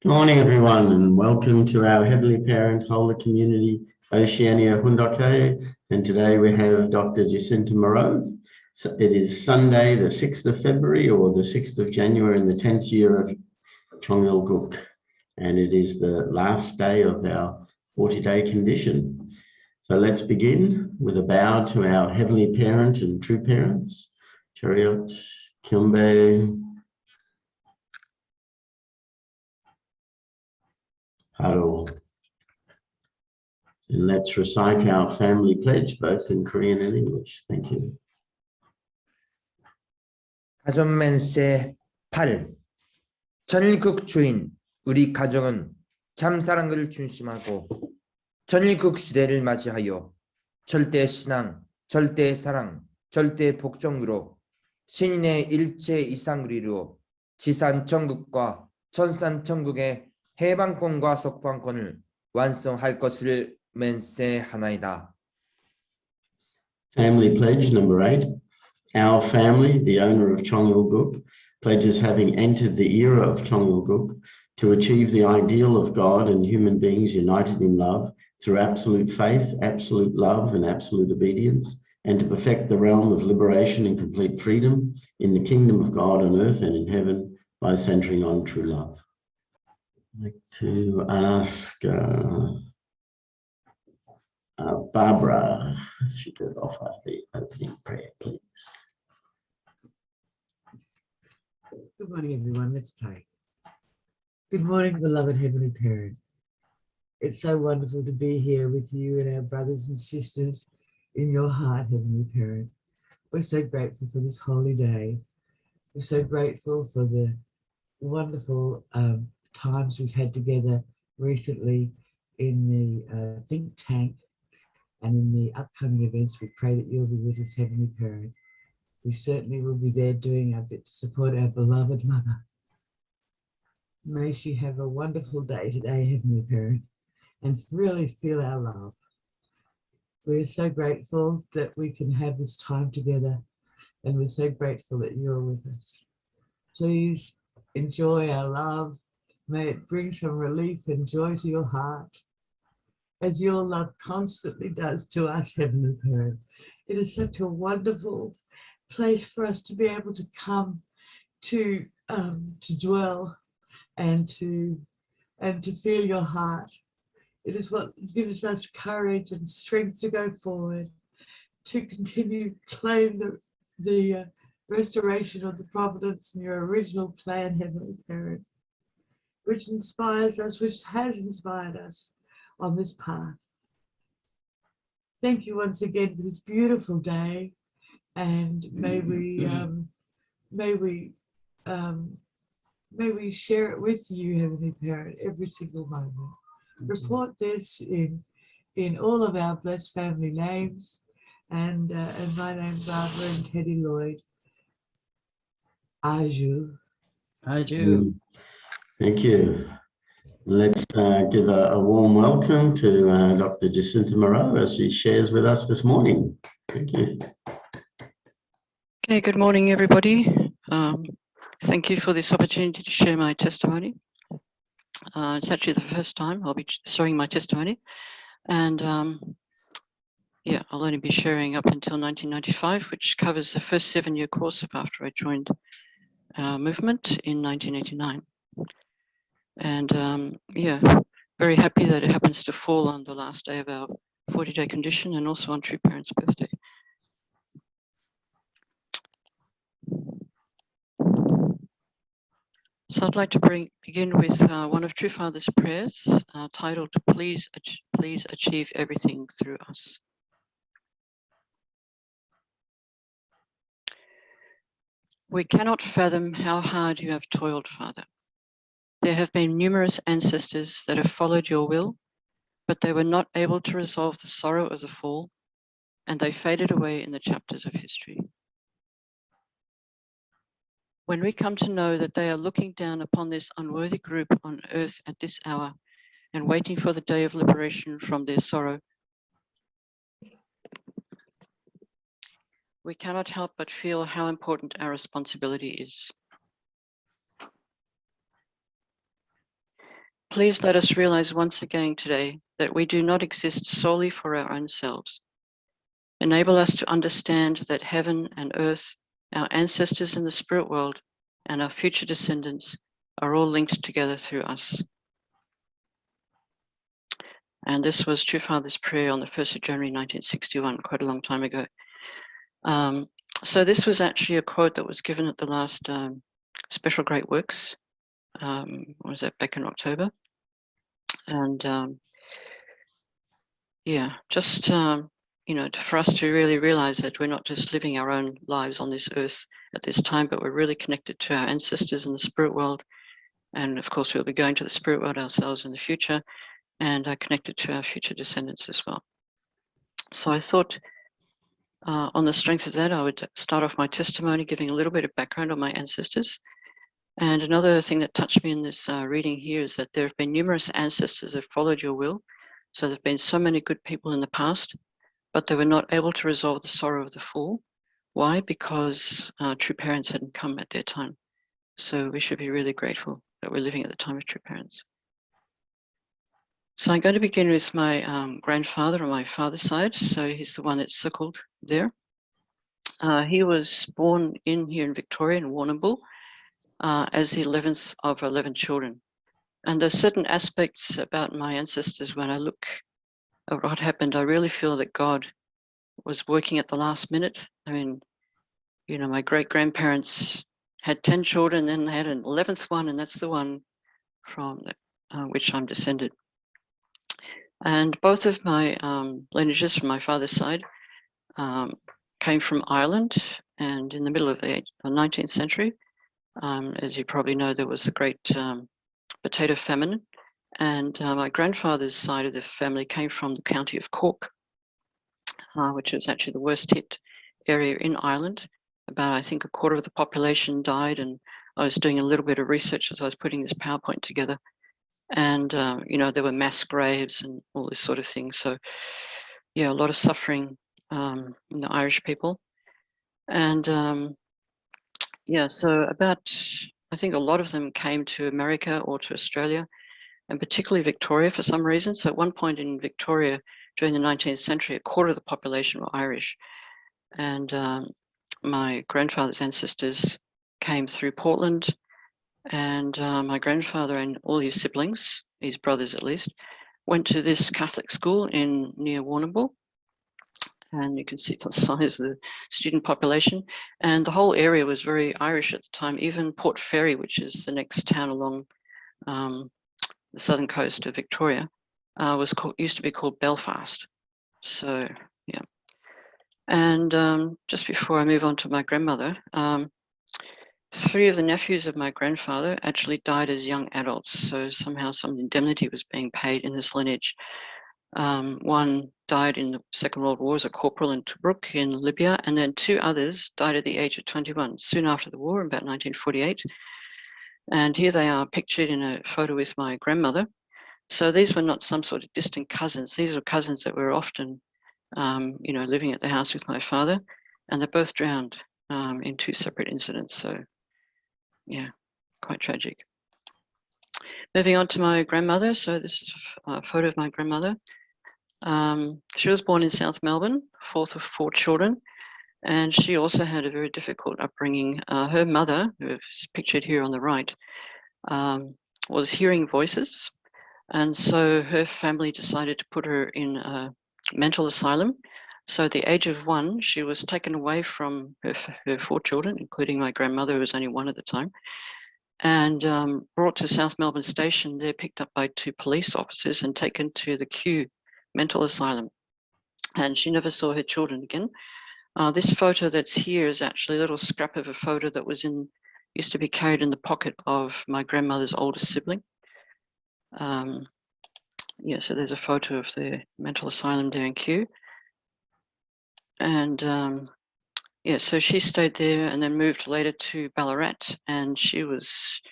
Good morning, everyone, and welcome to our Heavenly Parent Holder Community, Oceania Hundoke. And today we have Dr. Jacinta Moreau. So it is Sunday, the 6th of February, or the 6th of January in the 10th year of Chongyol Guk. And it is the last day of our 40-day condition. So let's begin with a bow to our Heavenly Parent and true parents, Chariot, Kyumbe, Haro. And let's recite our family pledge, both in Korean and English. Thank you. 가족맨세 8. 전일국 주인 우리 가정은 참사랑을 중심하고 전일국 시대를 맞이하여 절대 신앙, 절대 사랑, 절대 복종으로 신인의 일체 이상을 이루어 지산 천국과 천산 천국의 해방권과 속방권을 완성할 것을 맹세하나이다. Family pledge number 8. Our family, the owner of Chongyol Guk, pledges having entered the era of Chongyol Guk to achieve the ideal of God and human beings united in love through absolute faith, absolute love, and absolute obedience, and to perfect the realm of liberation and complete freedom in the kingdom of God on earth and in heaven by centering on true love. I'd like to ask Barbara if she could offer the opening prayer, please. Good morning, everyone. Let's pray. Good morning, beloved Heavenly Parent. It's so wonderful to be here with you and our brothers and sisters in your heart, Heavenly Parent. We're so grateful for this holy day. We're so grateful for the wonderful times we've had together recently in the think tank and in the upcoming events. We pray that you'll be with us, Heavenly Parent. We certainly will be there doing our bit to support our beloved mother. May she have a wonderful day today, Heavenly Parent, and really feel our love. We're so grateful that we can have this time together, and we're so grateful that you're with us. Please enjoy our love. May it bring some relief and joy to your heart, as your love constantly does to us, Heavenly Parent. It is such a wonderful place for us to be able to come to dwell and to feel your heart. It is what gives us courage and strength to go forward, to continue to claim the restoration of the providence in your original plan, Heavenly Parent, which inspires us, which has inspired us on this path. Thank you once again for this beautiful day, and may we share it with you, Heavenly Parent, every single moment. Report this in all of our blessed family names, and my name's Barbara and Teddy Lloyd. Aju. 아주 Thank you. Let's give a warm welcome to Dr. Jacinta Moreau as she shares with us this morning. Thank you. Okay, good morning, everybody. Thank you for this opportunity to share my testimony. It's actually the first time I'll be sharing my testimony, and yeah, I'll only be sharing up until 1995, which covers the first 7-year course of after I joined our movement in 1989. And yeah, very happy that it happens to fall on the last day of our 40-day condition and also on True Parents' birthday. So I'd like to begin with one of True Father's prayers titled, Please Achieve Everything Through Us. We cannot fathom how hard you have toiled, Father. There have been numerous ancestors that have followed your will, but they were not able to resolve the sorrow of the fall, and they faded away in the chapters of history. When we come to know that they are looking down upon this unworthy group on earth at this hour and waiting for the day of liberation from their sorrow, we cannot help but feel how important our responsibility is. please let us realize once again today that we do not exist solely for our own selves. Enable us to understand that heaven and earth, our ancestors in the spirit world, and our future descendants are all linked together through us. And this was True Father's prayer on the 1st of January 1961, quite a long time ago. So this was actually a quote that was given at the last Special Great Works. Was that back in October? And yeah, just you know, for us to really realize that we're not just living our own lives on this earth at this time, but we're really connected to our ancestors in the spirit world. And of course, we'll be going to the spirit world ourselves in the future, and are connected to our future descendants as well. So I thought on the strength of that, I would start off my testimony, giving a little bit of background on my ancestors. And another thing that touched me in this reading here is that there have been numerous ancestors that followed your will. So there have been so many good people in the past, but they were not able to resolve the sorrow of the fall. Why? Because true parents hadn't come at their time. So we should be really grateful that we're living at the time of true parents. So I'm going to begin with my grandfather on my father's side. So he's the one that's circled there. He was born here in Victoria, in Warrnambool, as the 11th of 11 children. And there's certain aspects about my ancestors when I look at what happened, I really feel that God was working at the last minute. I mean, you know, my great-grandparents had 10 children, then they had an 11th one, and that's the one from which I'm descended. And both of my lineages from my father's side came from Ireland, and in the middle of the 19th century, as you probably know, there was a great potato famine, and my grandfather's side of the family came from the county of Cork, which was actually the worst hit area in Ireland. About, I think, a quarter of the population died, and I was doing a little bit of research as I was putting this PowerPoint together. And, you know, there were mass graves and all this sort of thing. So, yeah, a lot of suffering in the Irish people. And, yeah, so about, I think a lot of them came to America or to Australia, and particularly Victoria for some reason. So at one point in Victoria during the 19th century, a quarter of the population were Irish. And my grandfather's ancestors came through Portland, and my grandfather and all his siblings, his brothers at least, went to this Catholic school near Warrnambool. And you can see the size of the student population. And the whole area was very Irish at the time. Even Port Fairy, which is the next town along the southern coast of Victoria, used to be called Belfast. So, yeah. And just before I move on to my grandmother, 3 of the nephews of my grandfather actually died as young adults. So somehow some indemnity was being paid in this lineage. One died in the Second World War as a corporal in Tobruk in Libya, and then 2 others died at the age of 21, soon after the war, about 1948. And here they are pictured in a photo with my grandmother. So these were not some sort of distant cousins. These were cousins that were often, you know, living at the house with my father, and they both drowned in 2 separate incidents. So, yeah, quite tragic. Moving on to my grandmother. So this is a photo of my grandmother. She was born in South Melbourne, 4th of 4 children, and she also had a very difficult upbringing. Her mother, who is pictured here on the right, was hearing voices, and so her family decided to put her in a mental asylum. So at the age of 1, she was taken away from her 4 children, including my grandmother, who was only 1 at the time, and brought to South Melbourne Station. They're picked up by 2 police officers and taken to the Kew mental asylum. And she never saw her children again. This photo that's here is actually a little scrap of a photo that used to be carried in the pocket of my grandmother's oldest sibling. Yeah, so there's a photo of the mental asylum there in Kew. And yeah, so she stayed there and then moved later to Ballarat, and she was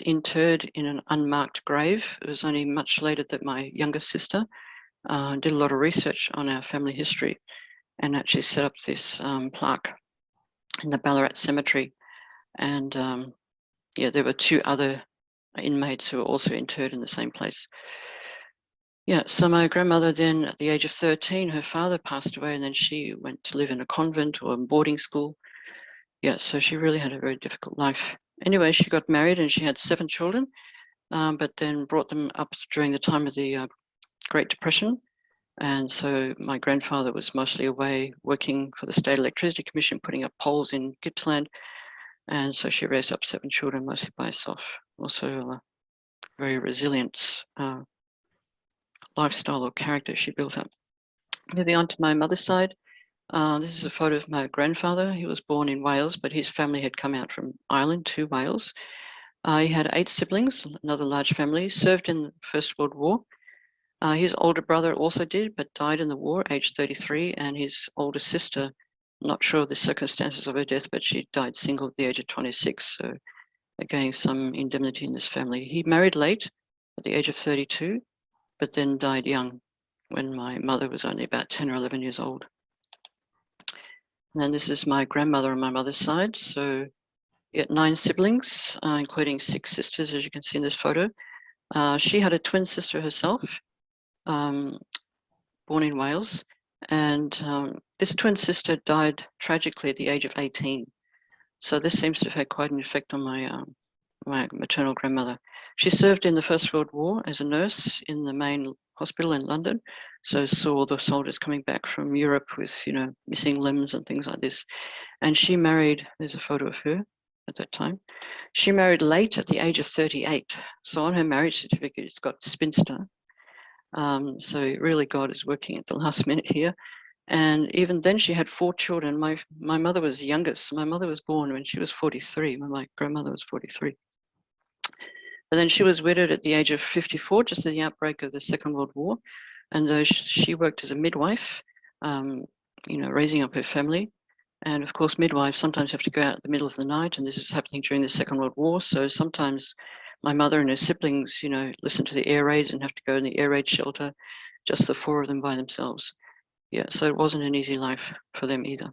interred in an unmarked grave. It was only much later that my younger sister did a lot of research on our family history and actually set up this plaque in the Ballarat cemetery. And yeah, there were 2 other inmates who were also interred in the same place. Yeah, so my grandmother then, at the age of 13, her father passed away, and then she went to live in a convent or a boarding school. Yeah, so she really had a very difficult life. Anyway, she got married and she had 7 children, but then brought them up during the time of the Great Depression. And so my grandfather was mostly away working for the State Electricity Commission, putting up poles in Gippsland. And so she raised up 7 children, mostly by herself. Also a very resilient lifestyle or character she built up. Moving on to my mother's side, this is a photo of my grandfather. He was born in Wales, but his family had come out from Ireland to Wales. He had 8 siblings, another large family, served in the First World War. His older brother also did, but died in the war, aged 33, and his older sister, not sure of the circumstances of her death, but she died single at the age of 26. So again, some indemnity in this family. He married late at the age of 32, but then died young when my mother was only about 10 or 11 years old. And then this is my grandmother on my mother's side. So he had 9 siblings, including 6 sisters, as you can see in this photo. She had a twin sister herself, born in Wales. And this twin sister died tragically at the age of 18. So this seems to have had quite an effect on my maternal grandmother. She served in the First World War as a nurse in the main hospital in London. So saw the soldiers coming back from Europe with, missing limbs and things like this. And she married, there's a photo of her at that time. She married late at the age of 38. So on her marriage certificate, it's got spinster. So really God is working at the last minute here. And even then she had 4 children. My mother was the youngest. My mother was born when she was 43, when my grandmother was 43. But then she was widowed at the age of 54, just at the outbreak of the Second World War. And though she worked as a midwife, raising up her family. And of course, midwives sometimes have to go out in the middle of the night, and this is happening during the Second World War. So sometimes my mother and her siblings, listen to the air raids and have to go in the air raid shelter, just the 4 of them by themselves. Yeah, so it wasn't an easy life for them either.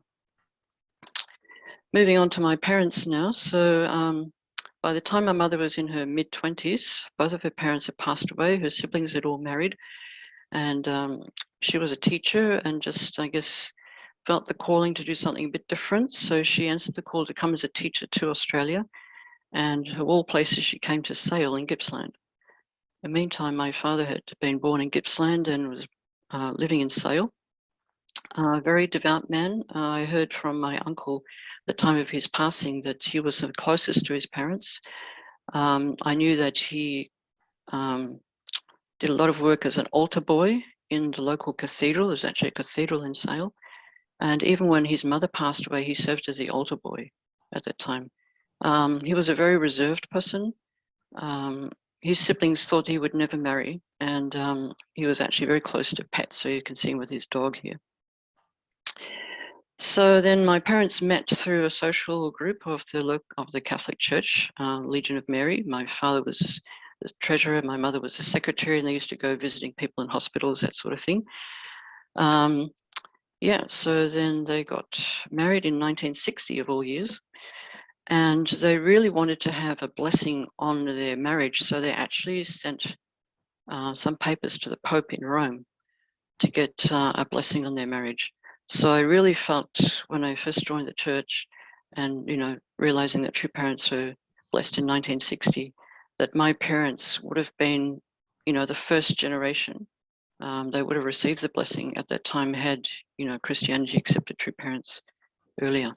Moving on to my parents now. So by the time my mother was in her mid-20s, both of her parents had passed away. Her siblings had all married. And she was a teacher and just, I guess, felt the calling to do something a bit different. So she answered the call to come as a teacher to Australia. And of all places, she came to Sale in Gippsland. In the meantime, my father had been born in Gippsland and was living in Sale. A very devout man. I heard from my uncle at the time of his passing that he was the closest to his parents. I knew that he did a lot of work as an altar boy in the local cathedral. There's actually a cathedral in Sale. And even when his mother passed away, he served as the altar boy at that time. He was a very reserved person. His siblings thought he would never marry, and he was actually very close to pets, so you can see him with his dog here. So then my parents met through a social group of the Catholic Church, Legion of Mary. My father was the treasurer, my mother was the secretary, and they used to go visiting people in hospitals, that sort of thing. So then they got married in 1960 of all years, and they really wanted to have a blessing on their marriage. So they actually sent some papers to the Pope in Rome to get a blessing on their marriage. So I really felt when I first joined the church and, realizing that true parents were blessed in 1960, that my parents would have been, the first generation. They would have received the blessing at that time had, Christianity accepted true parents earlier.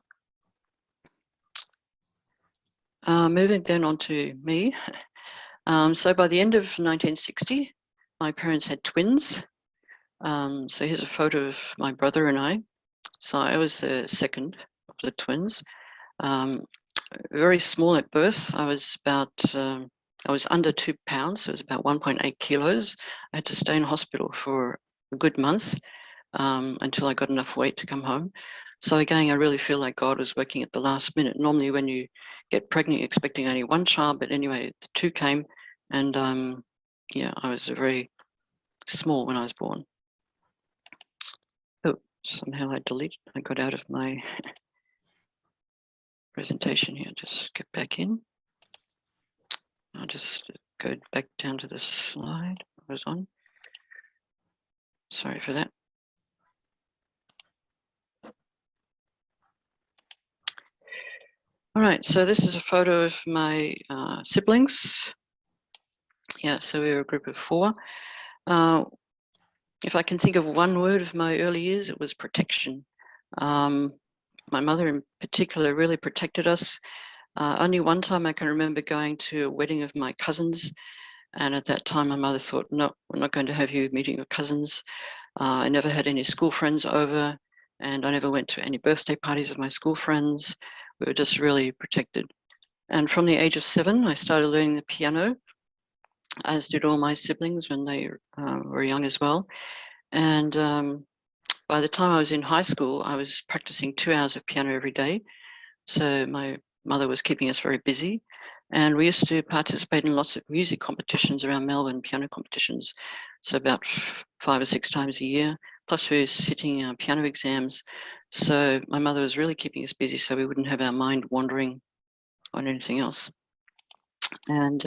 Moving then on to me. So by the end of 1960, my parents had twins. So here's a photo of my brother and I. So I was the second of the twins. Very small at birth. I was under 2 pounds, so it was about 1.8 kilos. I had to stay in hospital for a good month until I got enough weight to come home. So again, I really feel like God was working at the last minute. Normally when you get pregnant, you're expecting only 1 child, but anyway, the 2 came, and I was very small when I was born. Oh, somehow I got out of my presentation here, just get back in. I'll just go back down to the slide I was on. Sorry for that. All right, so this is a photo of my siblings. Yeah, so we were a group of 4. If I can think of one word of my early years, it was protection. My mother in particular really protected us. Only one time I can remember going to a wedding of my cousins. And at that time, my mother thought, no, we're not going to have you meeting your cousins. I never had any school friends over, and I never went to any birthday parties of my school friends. We were just really protected. And from the age of 7, I started learning the piano, as did all my siblings when they were young as well. And by the time I was in high school, I was practicing 2 hours of piano every day. So my mother was keeping us very busy. And we used to participate in lots of music competitions around Melbourne, piano competitions. So about 5 or 6 times a year, plus we were sitting piano exams. So my mother was really keeping us busy so we wouldn't have our mind wandering on anything else. And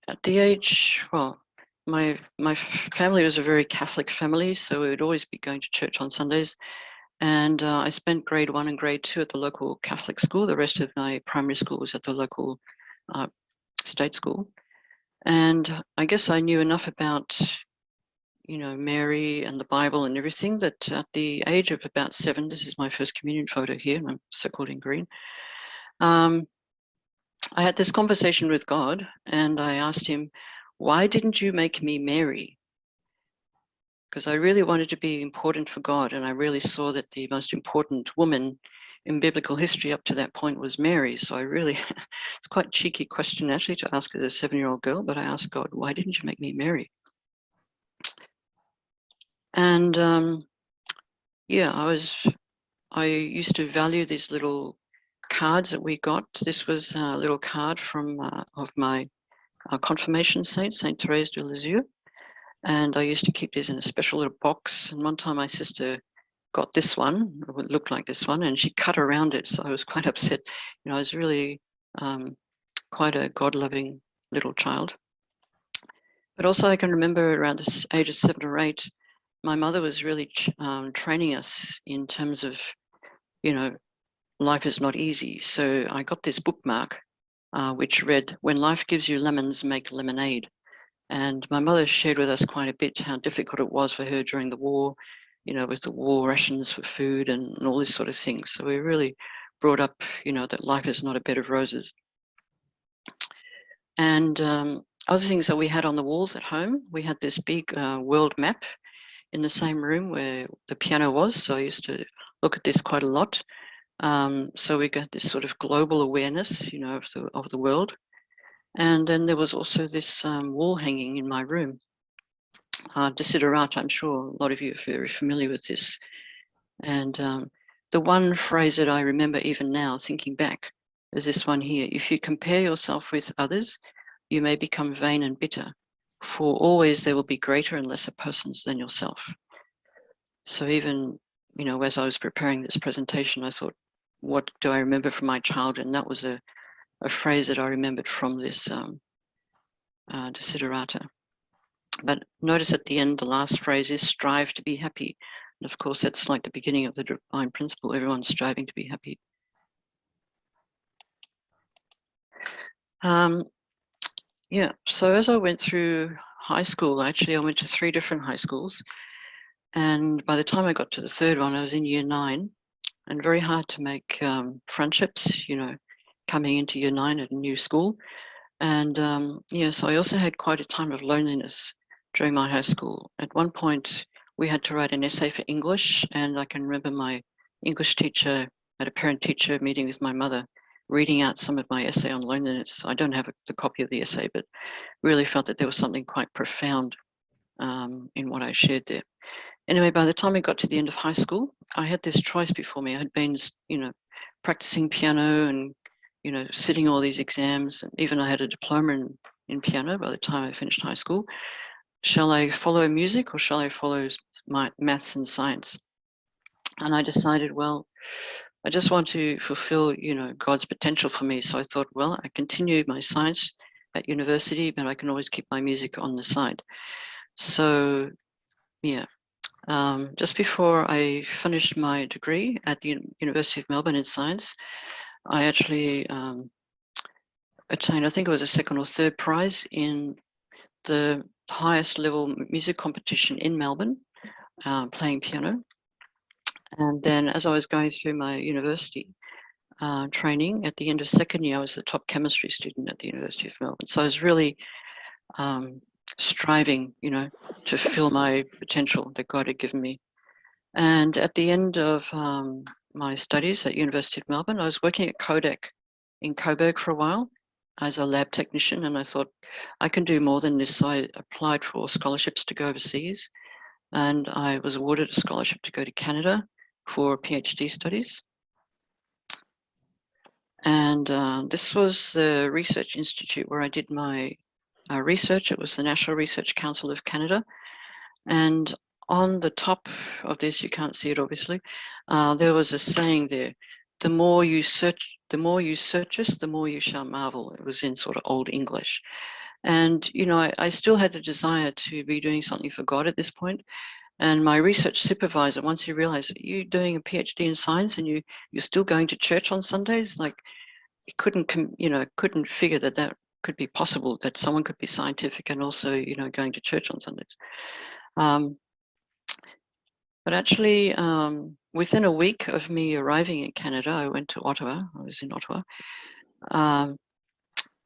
at the age, well, my family was a very Catholic family, so we would always be going to church on Sundays. And I spent grade 1 and grade 2 at the local Catholic school. The rest of my primary school was at the local state school. And I guess I knew enough about, you know, Mary and the Bible and everything that at the age of about 7, this is my first communion photo here, and I'm circled in green. I had this conversation with God, and I asked him, why didn't you make me Mary? Because I really wanted to be important for God, and I really saw that the most important woman in biblical history up to that point was Mary. So I really, it's quite a cheeky question actually to ask as a 7-year-old girl, but I asked God, why didn't you make me Mary? And yeah, I used to value these little cards that we got. This was a little card from of my confirmation saint, Saint Therese de Lisieux. And I used to keep these in a special little box. And one time my sister got this one, it would look like this one, and she cut around it. So I was quite upset. You know, I was really quite a God-loving little child. But also I can remember around the age of 7 or 8, my mother was really training us in terms of, you know, life is not easy. So I got this bookmark which read, when life gives you lemons, make lemonade. And my mother shared with us quite a bit how difficult it was for her during the war, you know, with the war rations for food and all this sort of thing. So we really brought up, you know, that life is not a bed of roses. And other things that we had on the walls at home, we had this big world map in the same room where the piano was. So I used to look at this quite a lot. So we got this sort of global awareness, you know, of the world. And then there was also this wall hanging in my room. Desiderata, I'm sure a lot of you are very familiar with this. And the one phrase that I remember even now, thinking back, is this one here. If you compare yourself with others, you may become vain and bitter, for always there will be greater and lesser persons than yourself. So even, you know, as I was preparing this presentation, I thought, what do I remember from my childhood? And that was a phrase that I remembered from this desiderata. But notice at the end, the last phrase is strive to be happy. And of course, that's like the beginning of the divine principle. Everyone's striving to be happy. Yeah, so as I went through high school, actually, I went to 3 different high schools. And by the time I got to the 3rd one, I was in year 9, and very hard to make friendships, you know, coming into year 9 at a new school. And yeah, so I also had quite a time of loneliness during my high school. At one point, we had to write an essay for English, and I can remember my English teacher at a parent-teacher meeting with my mother reading out some of my essay on loneliness. I don't have the copy of the essay, but really felt that there was something quite profound in what I shared there. Anyway, by the time I got to the end of high school, I had this choice before me. I had been, you know, practicing piano and, you know, sitting all these exams, and even I had a diploma in piano by the time I finished high school. Shall I follow music or shall I follow my maths and science? And I decided, well, I just want to fulfill, God's potential for me. So I thought, well, I continue my science at university, but I can always keep my music on the side. So, yeah. Just before I finished my degree at the University of Melbourne in science, I actually attained, I think it was a second or third prize in the highest level music competition in Melbourne, playing piano. And then as I was going through my university training, at the end of second year, I was the top chemistry student at the University of Melbourne. So I was really striving, to fulfill my potential that God had given me. And at the end of my studies at University of Melbourne, I was working at Kodak in Coburg for a while as a lab technician, and I thought I can do more than this. So I applied for scholarships to go overseas, and I was awarded a scholarship to go to Canada for PhD studies. And this was the research institute where I did my research. It was the National Research Council of Canada. And on the top of this, you can't see it obviously, there was a saying there, the more you searchest, the more you shall marvel. It was in sort of old English. And, I still had the desire to be doing something for God at this point. And my research supervisor, once he realized that you're doing a PhD in science and you're still going to church on Sundays, like he couldn't figure that could be possible, that someone could be scientific and also, going to church on Sundays. But actually, within a week of me arriving in Canada, I went to Ottawa. I was in Ottawa. I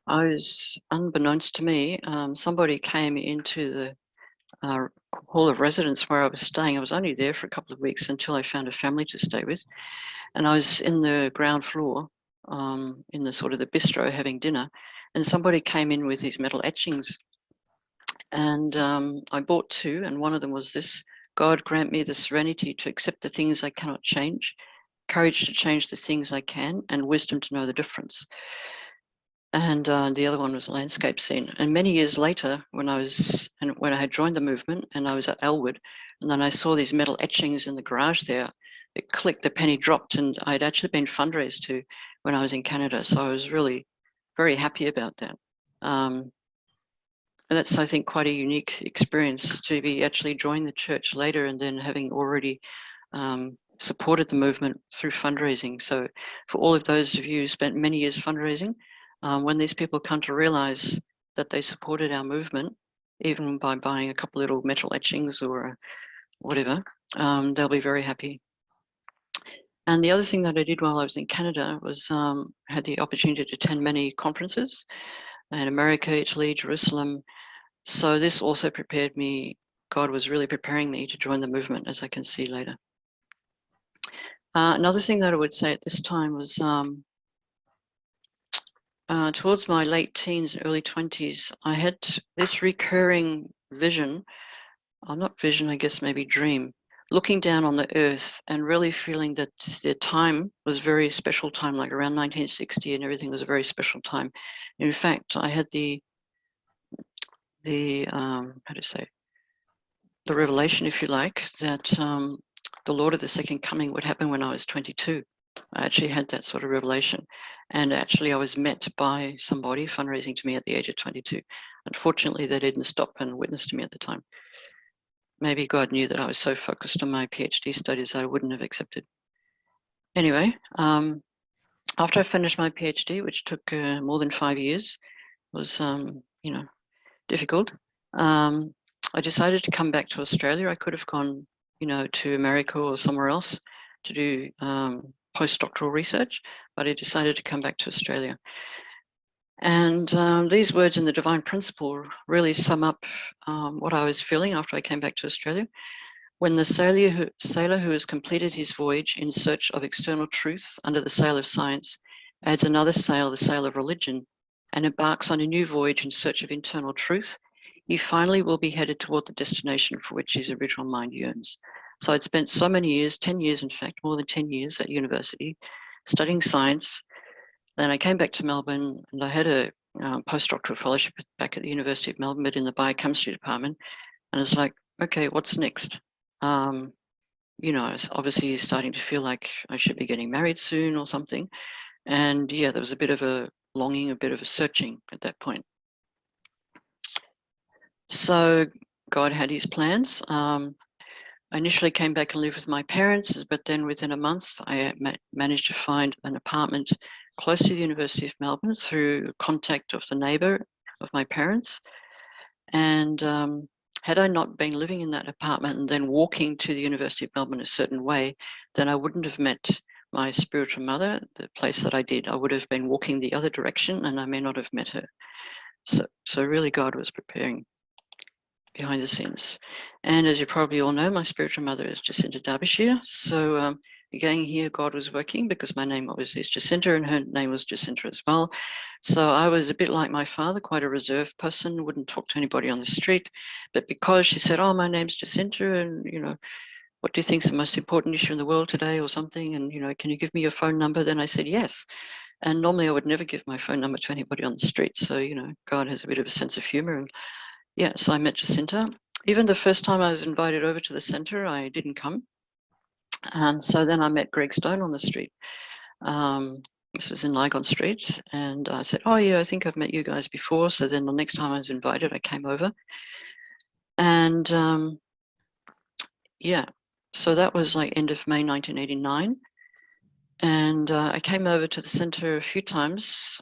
was, unbeknownst to me, somebody came into the hall of residence where I was staying. I was only there for a couple of weeks until I found a family to stay with. And I was in the ground floor, in the sort of the bistro having dinner. And somebody came in with these metal etchings. And I bought two, and one of them was this: God grant me the serenity to accept the things I cannot change, courage to change the things I can, and wisdom to know the difference. And the other one was a landscape scene. And many years later, when I had joined the movement and I was at Elwood, and then I saw these metal etchings in the garage there, it clicked, the penny dropped, and I'd actually been fundraised to when I was in Canada. So I was really very happy about that. And that's, I think, quite a unique experience to be actually joining the church later and then having already supported the movement through fundraising. So for all of those of you who spent many years fundraising, when these people come to realize that they supported our movement, even by buying a couple little metal etchings or whatever, they'll be very happy. And the other thing that I did while I was in Canada was had the opportunity to attend many conferences in America, Italy, Jerusalem. So this also prepared me. God was really preparing me to join the movement, as I can see later. Another thing that I would say at this time was towards my late teens, early 20s, I had this recurring vision, not vision, I guess maybe dream, looking down on the earth and really feeling that the time was very special time, like around 1960, and everything was a very special time. In fact, I had the revelation, if you like, that the Lord of the Second Coming would happen when I was 22. I actually had that sort of revelation. And actually I was met by somebody fundraising to me at the age of 22. Unfortunately, they didn't stop and witness to me at the time. Maybe God knew that I was so focused on my PhD studies that I wouldn't have accepted. Anyway, after I finished my PhD, which took more than 5 years, was, difficult. I decided to come back to Australia. I could have gone, to America or somewhere else to do postdoctoral research, but I decided to come back to Australia. And these words in the Divine Principle really sum up what I was feeling after I came back to Australia. When the sailor who has completed his voyage in search of external truth under the sail of science adds another sail, the sail of religion, and embarks on a new voyage in search of internal truth, he finally will be headed toward the destination for which his original mind yearns. So I'd spent so many years, 10 years in fact, more than 10 years at university, studying science. Then I came back to Melbourne and I had a postdoctoral fellowship back at the University of Melbourne, but in the biochemistry department. And it's like, okay, what's next? you know, I was obviously starting to feel like I should be getting married soon or something. And yeah, there was a bit of a longing, a bit of a searching at that point. So God had his plans. I initially came back and lived with my parents, but then within a month, I managed to find an apartment close to the University of Melbourne through contact of the neighbour of my parents. And had I not been living in that apartment and then walking to the University of Melbourne a certain way, then I wouldn't have met my spiritual mother, the place that I did. I would have been walking the other direction and I may not have met her. So really God was preparing behind the scenes. And as you probably all know, my spiritual mother is Jacinta Derbyshire. So again, here God was working because my name obviously is Jacinta and her name was Jacinta as well. So I was a bit like my father, quite a reserved person, wouldn't talk to anybody on the street. But because she said, oh, my name's Jacinta and, you know, what do you think is the most important issue in the world today or something? And, you know, can you give me your phone number? Then I said, yes. And normally I would never give my phone number to anybody on the street. So, you know, God has a bit of a sense of humor. And yeah, so I met Jacinta. Even the first time I was invited over to the centre, I didn't come. And so then I met Greg Stone on the street. This was in Lygon Street. And I said, oh yeah, I think I've met you guys before. So then the next time I was invited, I came over. And yeah, so that was like end of May 1989. And I came over to the centre a few times.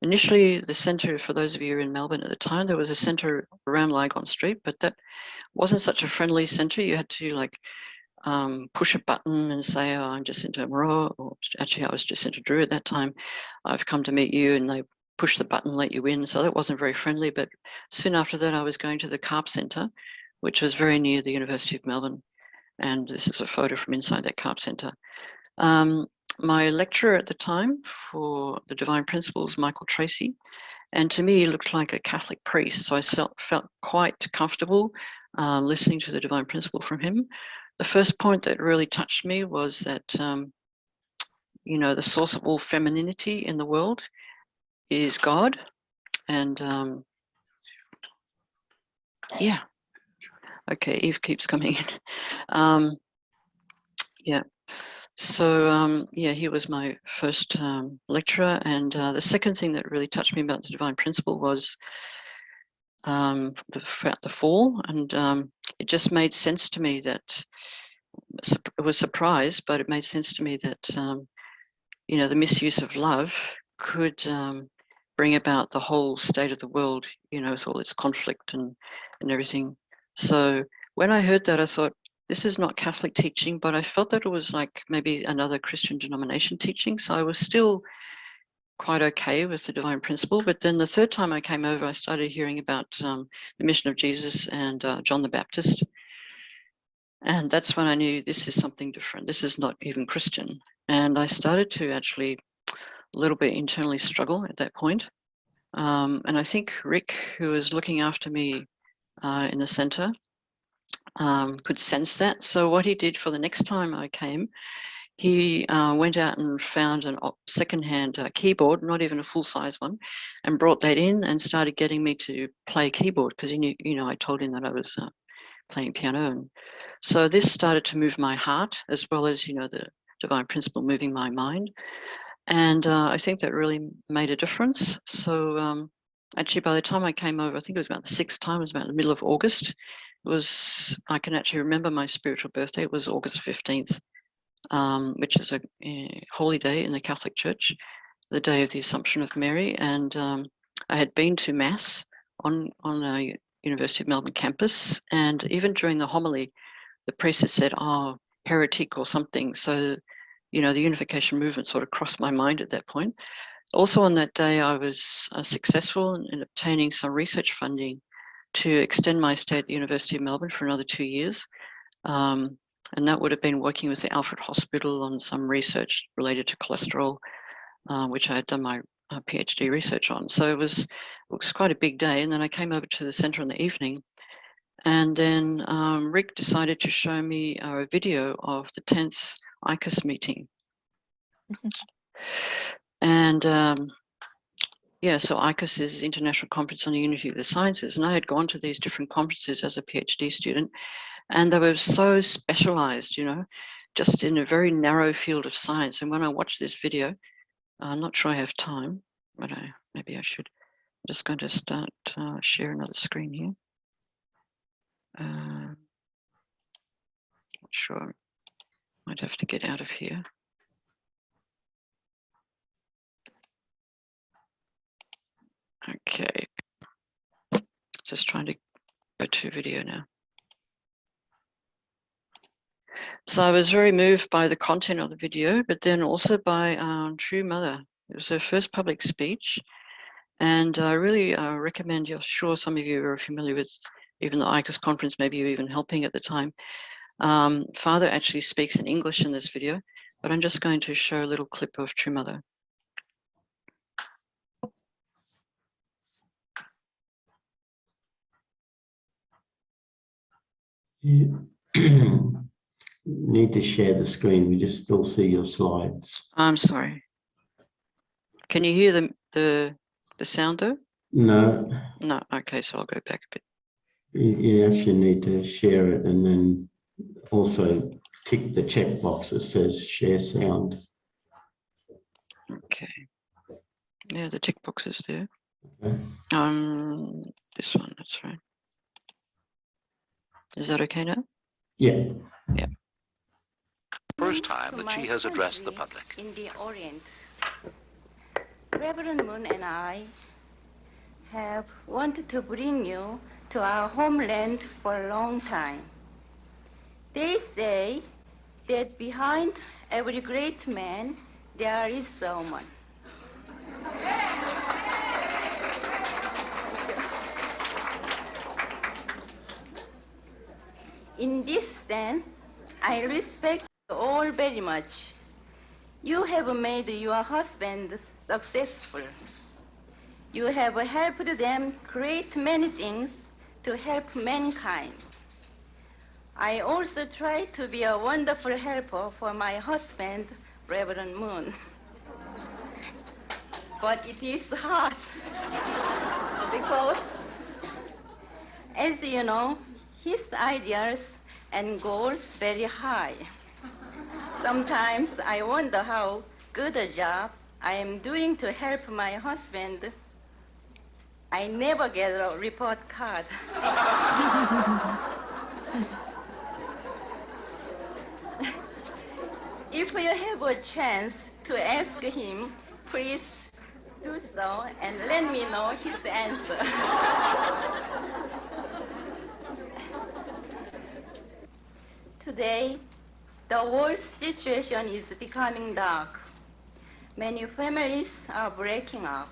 Initially, the centre, for those of you in Melbourne at the time, there was a centre around Lygon Street, but that wasn't such a friendly centre. You had to like push a button and say, oh, I'm Jacinta Moreau, or actually I was Jacinta Drew at that time. I've come to meet you, and they push the button, let you in. So that wasn't very friendly. But soon after that, I was going to the CARP Centre, which was very near the University of Melbourne. And this is a photo from inside that CARP Centre. My lecturer at the time for the Divine Principles, Michael Tracy, and to me he looked like a Catholic priest, so I felt quite comfortable listening to the Divine Principle from him. The first point that really touched me was that, you know, the source of all femininity in the world is God. And yeah, okay, Eve keeps coming in. Yeah. So yeah, he was my first lecturer, and the second thing that really touched me about the Divine Principle was the fall, and it just made sense to me that it was surprised, but it made sense to me that you know, the misuse of love could bring about the whole state of the world, you know, with all its conflict and everything. So when I heard that, I thought, this is not Catholic teaching, but I felt that it was like maybe another Christian denomination teaching. So I was still quite okay with the Divine Principle. But then the third time I came over, I started hearing about the mission of Jesus and John the Baptist. And that's when I knew this is something different. This is not even Christian. And I started to actually a little bit internally struggle at that point. And I think Rick, who was looking after me in the centre, could sense that. So what he did for the next time I came, he went out and found a secondhand keyboard, not even a full-size one, and brought that in and started getting me to play keyboard because he knew, you know, I told him that I was playing piano. And so this started to move my heart as well as, you know, the Divine Principle moving my mind. And I think that really made a difference. So actually, by the time I came over, I think it was about the sixth time, it was about the middle of August. It was, I can actually remember my spiritual birthday. It was August 15th, which is a holy day in the Catholic Church, the day of the Assumption of Mary. And I had been to Mass on a University of Melbourne campus. And even during the homily, the priest had said, oh, heretic or something. So, you know, the unification movement sort of crossed my mind at that point. Also on that day, I was successful in obtaining some research funding to extend my stay at the University of Melbourne for another 2 years. And that would have been working with the Alfred Hospital on some research related to cholesterol, which I had done my PhD research on. So it was quite a big day. And then I came over to the centre in the evening. And then Rick decided to show me a video of the 10th ICUS meeting. And yeah, so ICUS is International Conference on the Unity of the Sciences. And I had gone to these different conferences as a PhD student. And they were so specialized, you know, just in a very narrow field of science. And when I watched this video, I'm not sure I have time, but maybe I should. I'm just going to start share another screen here. Not sure. Might have to get out of here. Okay. Just trying to go to video now. So I was very moved by the content of the video, but then also by True Mother. It was her first public speech. And I really recommend, you're sure some of you are familiar with even the ICAS conference, maybe you even helping at the time. Father actually speaks in English in this video, but I'm just going to show a little clip of True Mother. You need to share the screen. We just still see your slides. I'm sorry. Can you hear the sound though? No, No, okay, so I'll go back a bit. you actually need to share it and then also tick the checkbox that says share sound. Okay. Yeah, the tick box is there. Okay. This one, that's right. Is that okay now? Yeah. Yeah. First time that she has addressed the public. In the Orient, Reverend Moon and I have wanted to bring you to our homeland for a long time. They say that behind every great man, there is someone. In this sense, I respect you all very much. You have made your husband successful. You have helped them create many things to help mankind. I also try to be a wonderful helper for my husband, Reverend Moon. But it is hard because, as you know, his ideas and goals very high. Sometimes I wonder how good a job I am doing to help my husband. I never get a report card. If you have a chance to ask him, please do so and let me know his answer. Today, the world situation is becoming dark. Many families are breaking up.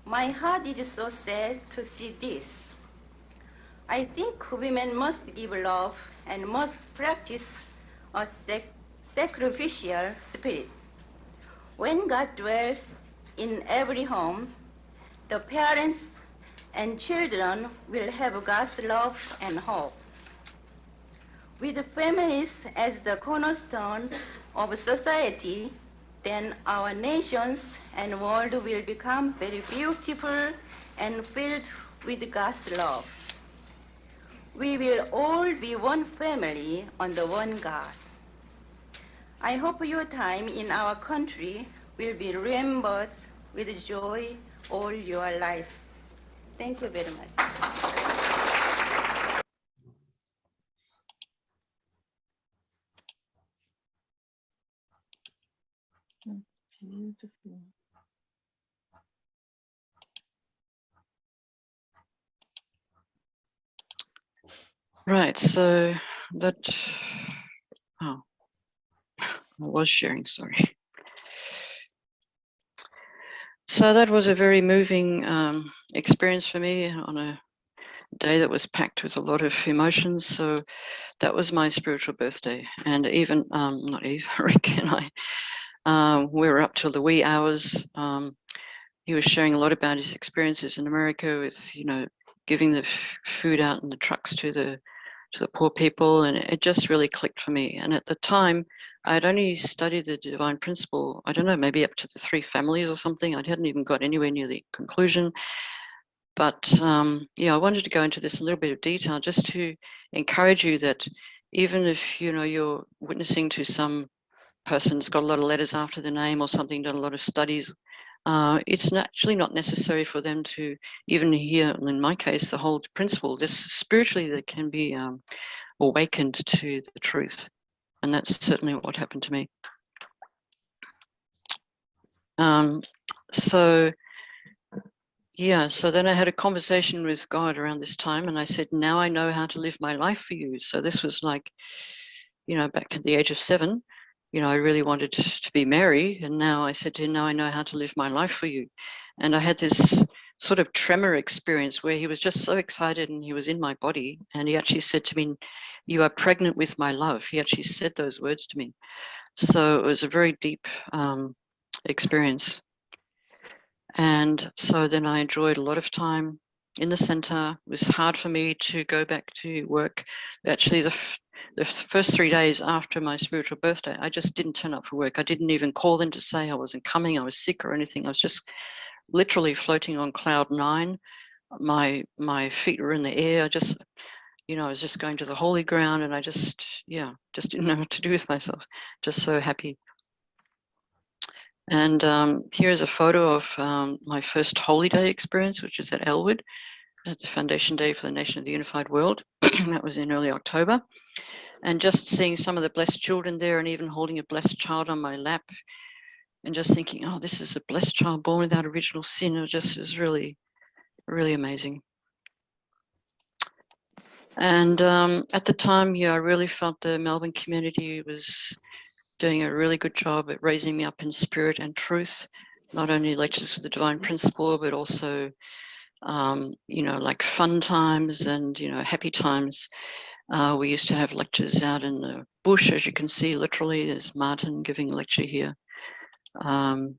My heart is so sad to see this. I think women must give love and must practice a sacrificial spirit. When God dwells in every home, the parents and children will have God's love and hope. With families as the cornerstone of society, then our nations and world will become very beautiful and filled with God's love. We will all be one family under one God. I hope your time in our country will be remembered with joy all your life. Thank you very much. That's beautiful. Right, so that, oh, I was sharing, sorry. So that was a very moving experience for me on a day that was packed with a lot of emotions. So that was my spiritual birthday. And even, not Eve, Rick and I, we were up till the wee hours. He was sharing a lot about his experiences in America with, you know, giving the food out in the trucks to the poor people, and it just really clicked for me. And at the time, I'd only studied the divine principle, I don't know, maybe up to the 3 families or something. I hadn't even got anywhere near the conclusion. But yeah, I wanted to go into this in a little bit of detail just to encourage you that even if you're witnessing to some person that's got a lot of letters after the name or something, done a lot of studies, it's actually not necessary for them to even hear, in my case, the whole principle. Just spiritually, they can be awakened to the truth. And that's certainly what happened to me. So yeah, so then I had a conversation with God around this time, and I said, now I know how to live my life for you. So this was like, back at the age of 7, I really wanted to be Mary. And now I said to him, now I know how to live my life for you. And I had this sort of tremor experience where he was just so excited and he was in my body. And he actually said to me, you are pregnant with my love. He actually said those words to me. So it was a very deep experience. And so then I enjoyed a lot of time in the center. It was hard for me to go back to work. Actually, the first 3 days after my spiritual birthday, I just didn't turn up for work. I didn't even call them to say I wasn't coming, I was sick or anything. I was just literally floating on cloud 9. My feet were in the air. I was just going to the holy ground, and I just didn't know what to do with myself. Just so happy. And here's a photo of my first Holy Day experience, which is at Elwood, at the Foundation Day for the Nation of the Unified World. That was in early October. And just seeing some of the blessed children there, and even holding a blessed child on my lap, and just thinking, oh, this is a blessed child born without original sin. It was really, really amazing. And at the time, I really felt the Melbourne community was doing a really good job at raising me up in spirit and truth, not only lectures with the divine principle, but also, like fun times and, happy times. We used to have lectures out in the bush, as you can see, literally. There's Martin giving a lecture here. And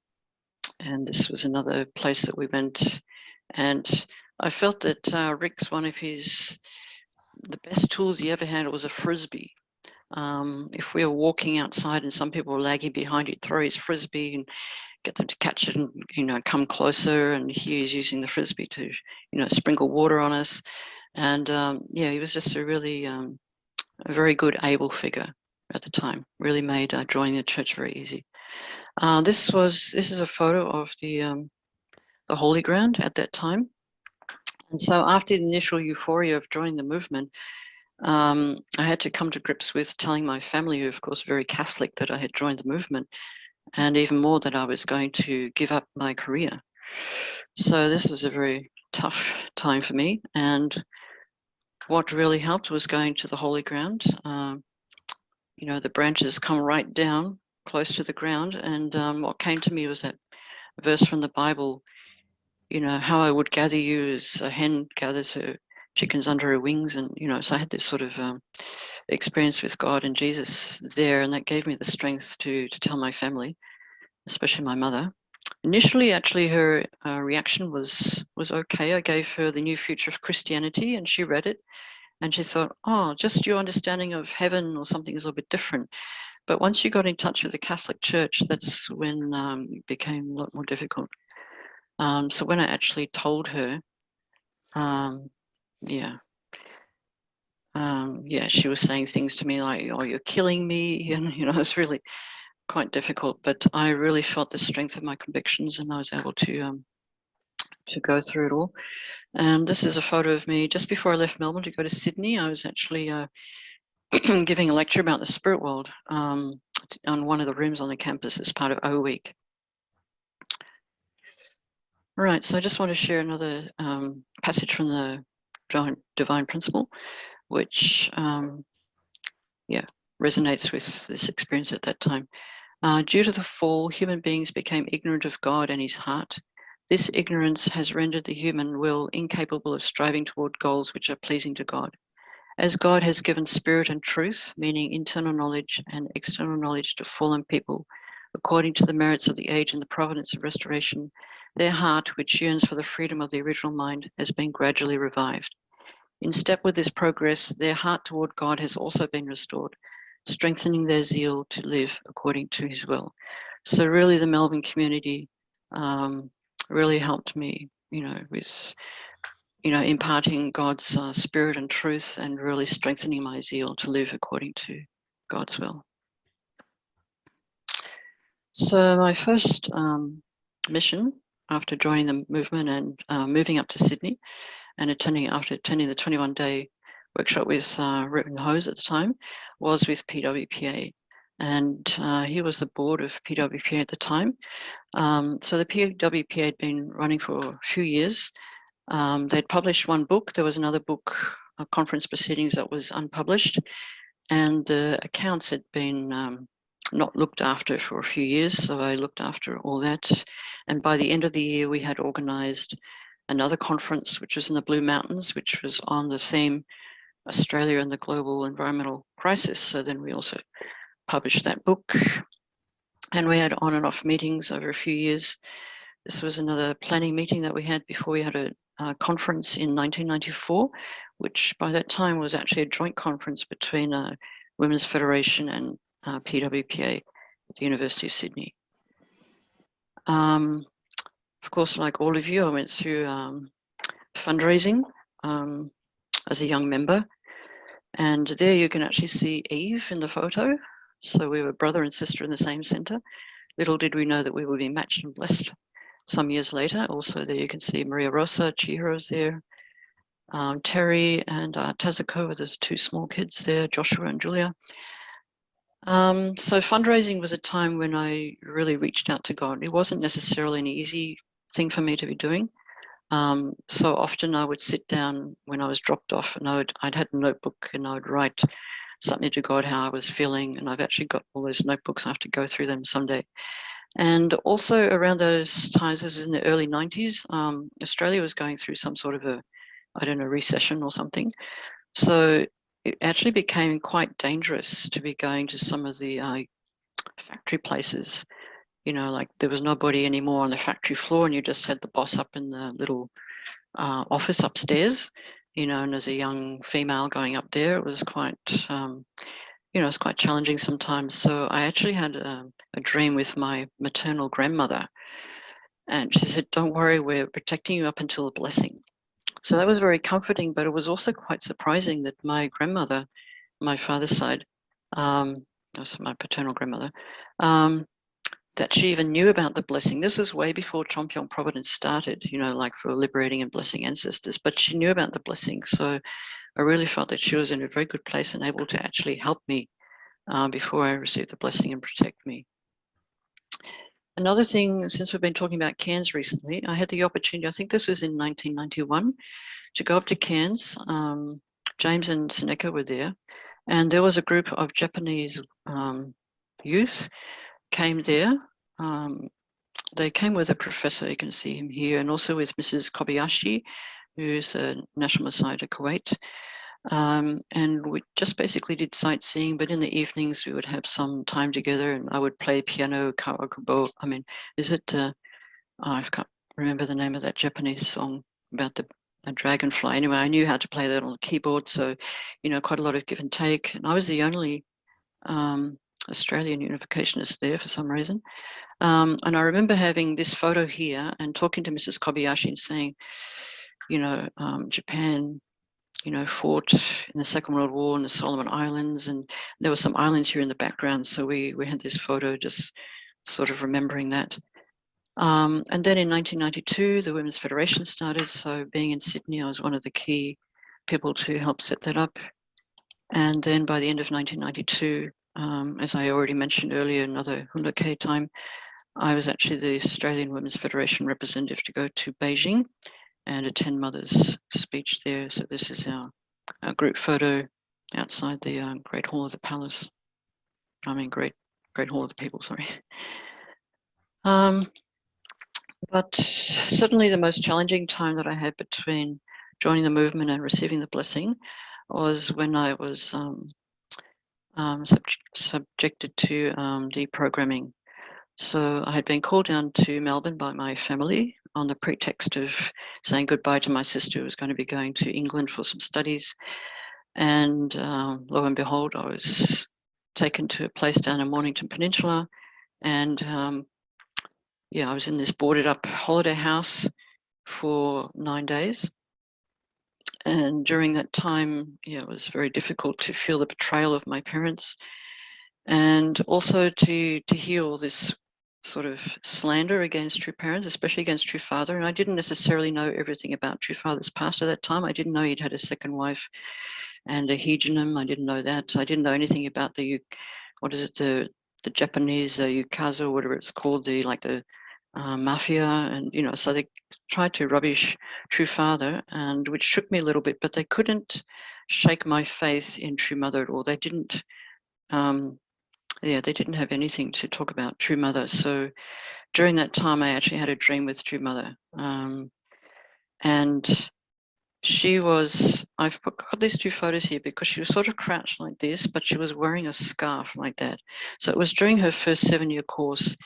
this was another place that we went. And I felt that Rick's the best tools he ever had was a Frisbee. If we were walking outside and some people were lagging behind, he'd throw his Frisbee and get them to catch it and, come closer. And he was using the Frisbee to, sprinkle water on us. And he was just a really, a very good, able figure at the time. Really made joining the church very easy. This is a photo of the Holy Ground at that time. And so after the initial euphoria of joining the movement, I had to come to grips with telling my family, who of course very Catholic, that I had joined the movement, and even more that I was going to give up my career. So this was a very tough time for me. And what really helped was going to the Holy Ground. The branches come right down close to the ground. And what came to me was that verse from the Bible, how I would gather you as a hen gathers her chickens under her wings. And, so I had this sort of experience with God and Jesus there. And that gave me the strength to tell my family, especially my mother. Initially, actually, her reaction was okay. I gave her The New Future of Christianity, and she read it. And she thought, oh, just your understanding of heaven or something is a little bit different. But once you got in touch with the Catholic Church, that's when it became a lot more difficult. So when I actually told her, she was saying things to me like, oh, you're killing me. And, it was really quite difficult. But I really felt the strength of my convictions, and I was able to go through it all. And this is a photo of me just before I left Melbourne to go to Sydney. I was actually giving a lecture about the spirit world on one of the rooms on the campus as part of O Week. All right, so I just want to share another passage from the Divine Principle, which resonates with this experience at that time. Due to the fall, human beings became ignorant of God and his heart. This ignorance has rendered the human will incapable of striving toward goals which are pleasing to God. As God has given spirit and truth, meaning internal knowledge and external knowledge, to fallen people, according to the merits of the age and the providence of restoration, their heart, which yearns for the freedom of the original mind, has been gradually revived. In step with this progress, their heart toward God has also been restored, strengthening their zeal to live according to his will. So really the Melbourne community really helped me, with imparting God's spirit and truth and really strengthening my zeal to live according to God's will. So my first mission after joining the movement and moving up to Sydney and after attending the 21-day workshop with Reuben Hose at the time was with PWPA. And he was the board of PWPA at the time. So the PWPA had been running for a few years. They'd published one book. There was another book, Conference Proceedings, that was unpublished. And the accounts had been not looked after for a few years. So I looked after all that. And by the end of the year, we had organized another conference, which was in the Blue Mountains, which was on the theme Australia and the Global Environmental Crisis. So then we also published that book. And we had on and off meetings over a few years. This was another planning meeting that we had before we had a conference in 1994, which by that time was actually a joint conference between Women's Federation and PWPA at the University of Sydney. Of course, like all of you, I went through fundraising as a young member. And there you can actually see Eve in the photo. So we were brother and sister in the same centre. Little did we know that we would be matched and blessed some years later. Also there you can see Maria Rosa, Chihiro's there, Terry and Tazuko with his two small kids there, Joshua and Julia. So fundraising was a time when I really reached out to God. It wasn't necessarily an easy thing for me to be doing. So often I would sit down when I was dropped off and I'd had a notebook and I would write something to God, how I was feeling. And I've actually got all those notebooks. I have to go through them someday. And also around those times, this is in the early 90s, Australia was going through some sort of recession or something. So it actually became quite dangerous to be going to some of the factory places. Like there was nobody anymore on the factory floor and you just had the boss up in the little office upstairs, and as a young female going up there, it was quite, it's quite challenging sometimes. So I actually had a dream with my maternal grandmother and she said, don't worry, we're protecting you up until the blessing. So that was very comforting, but it was also quite surprising that my grandmother, my father's side, also my paternal grandmother, that she even knew about the blessing. This was way before Chompeong Providence started, like for liberating and blessing ancestors, but she knew about the blessing. So I really felt that she was in a very good place and able to actually help me before I received the blessing and protect me. Another thing, since we've been talking about Cairns recently, I had the opportunity, I think this was in 1991, to go up to Cairns. James and Seneca were there, and there was a group of Japanese youth came there. They came with a professor, you can see him here, and also with Mrs. Kobayashi, who's a National Messiah to Kuwait. And we just basically did sightseeing, but in the evenings we would have some time together and I would play piano, kawakubo. I mean, is it, I can't remember the name of that Japanese song about a dragonfly. Anyway, I knew how to play that on the keyboard. So, quite a lot of give and take. And I was the only Australian unificationist there for some reason. And I remember having this photo here and talking to Mrs. Kobayashi and saying, Japan, fought in the Second World War in the Solomon Islands, and there were some islands here in the background. So we had this photo just sort of remembering that. And then in 1992, the Women's Federation started. So being in Sydney, I was one of the key people to help set that up. And then by the end of 1992, as I already mentioned earlier, another Hundoke time, I was actually the Australian Women's Federation representative to go to Beijing and attend Mother's speech there. So this is our group photo outside the Great Hall of the Palace. I mean, Great Hall of the People, sorry. But certainly the most challenging time that I had between joining the movement and receiving the blessing was when I was subjected to deprogramming. So I had been called down to Melbourne by my family on the pretext of saying goodbye to my sister who was going to be going to England for some studies. And lo and behold, I was taken to a place down in Mornington Peninsula. And I was in this boarded up holiday house for 9 days. And during that time, yeah, it was very difficult to feel the betrayal of my parents, and also to hear all this sort of slander against True Parents, especially against True Father. And I didn't necessarily know everything about True Father's past at that time. I didn't know he'd had a second wife and a hegemonym. I didn't know that. I didn't know anything about the Japanese Yukaza, or whatever it's called, the mafia, and so they tried to rubbish True Father, and which shook me a little bit, but they couldn't shake my faith in True Mother at all. They didn't they didn't have anything to talk about True Mother. So during that time I actually had a dream with True Mother, and she was, I've got these two photos here because she was sort of crouched like this, but she was wearing a scarf like that. So it was during her first 7-year course,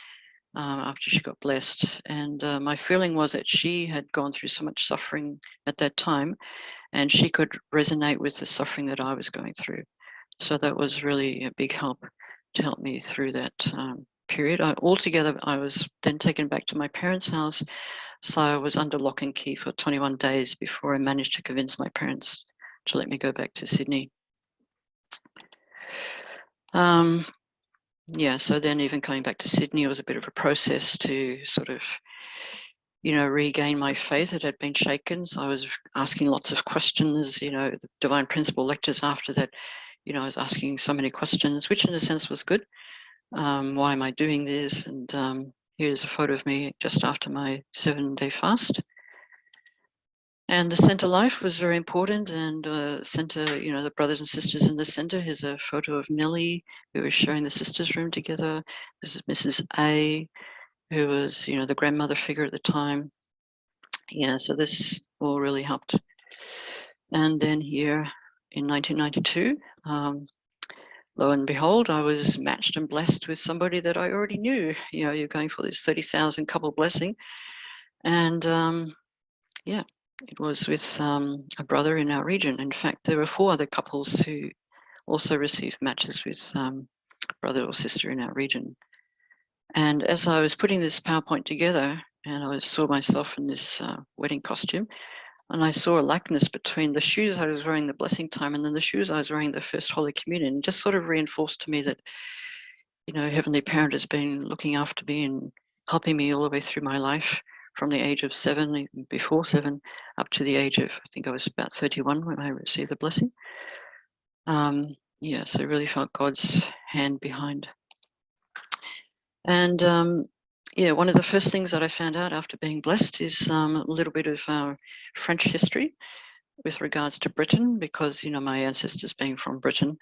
after she got blessed. And my feeling was that she had gone through so much suffering at that time, and she could resonate with the suffering that I was going through. So that was really a big help to help me through that period. Altogether, I was then taken back to my parents' house. So I was under lock and key for 21 days before I managed to convince my parents to let me go back to Sydney. Yeah, so then even coming back to Sydney was a bit of a process to sort of, regain my faith. It had been shaken. So I was asking lots of questions, the Divine Principle lectures after that, I was asking so many questions, which in a sense was good. Why am I doing this? And here's a photo of me just after my 7-day fast. And the center life was very important, and center, the brothers and sisters in the center. Here's a photo of Nellie, who was sharing the sisters' room together. This is Mrs. A, who was, the grandmother figure at the time. Yeah, so this all really helped. And then here in 1992, lo and behold, I was matched and blessed with somebody that I already knew. You're going for this 30,000 couple blessing. And yeah, it was with a brother in our region. In fact, there were 4 other couples who also received matches with brother or sister in our region. And as I was putting this PowerPoint together, and I saw myself in this wedding costume, and I saw a likeness between the shoes I was wearing the blessing time and then the shoes I was wearing the first Holy Communion, and just sort of reinforced to me that, Heavenly Parent has been looking after me and helping me all the way through my life, from the age of 7, even before 7, up to the age of, I think I was about 31 when I received the blessing. Yeah, so I really felt God's hand behind. And yeah, one of the first things that I found out after being blessed is a little bit of French history with regards to Britain, because, my ancestors being from Britain,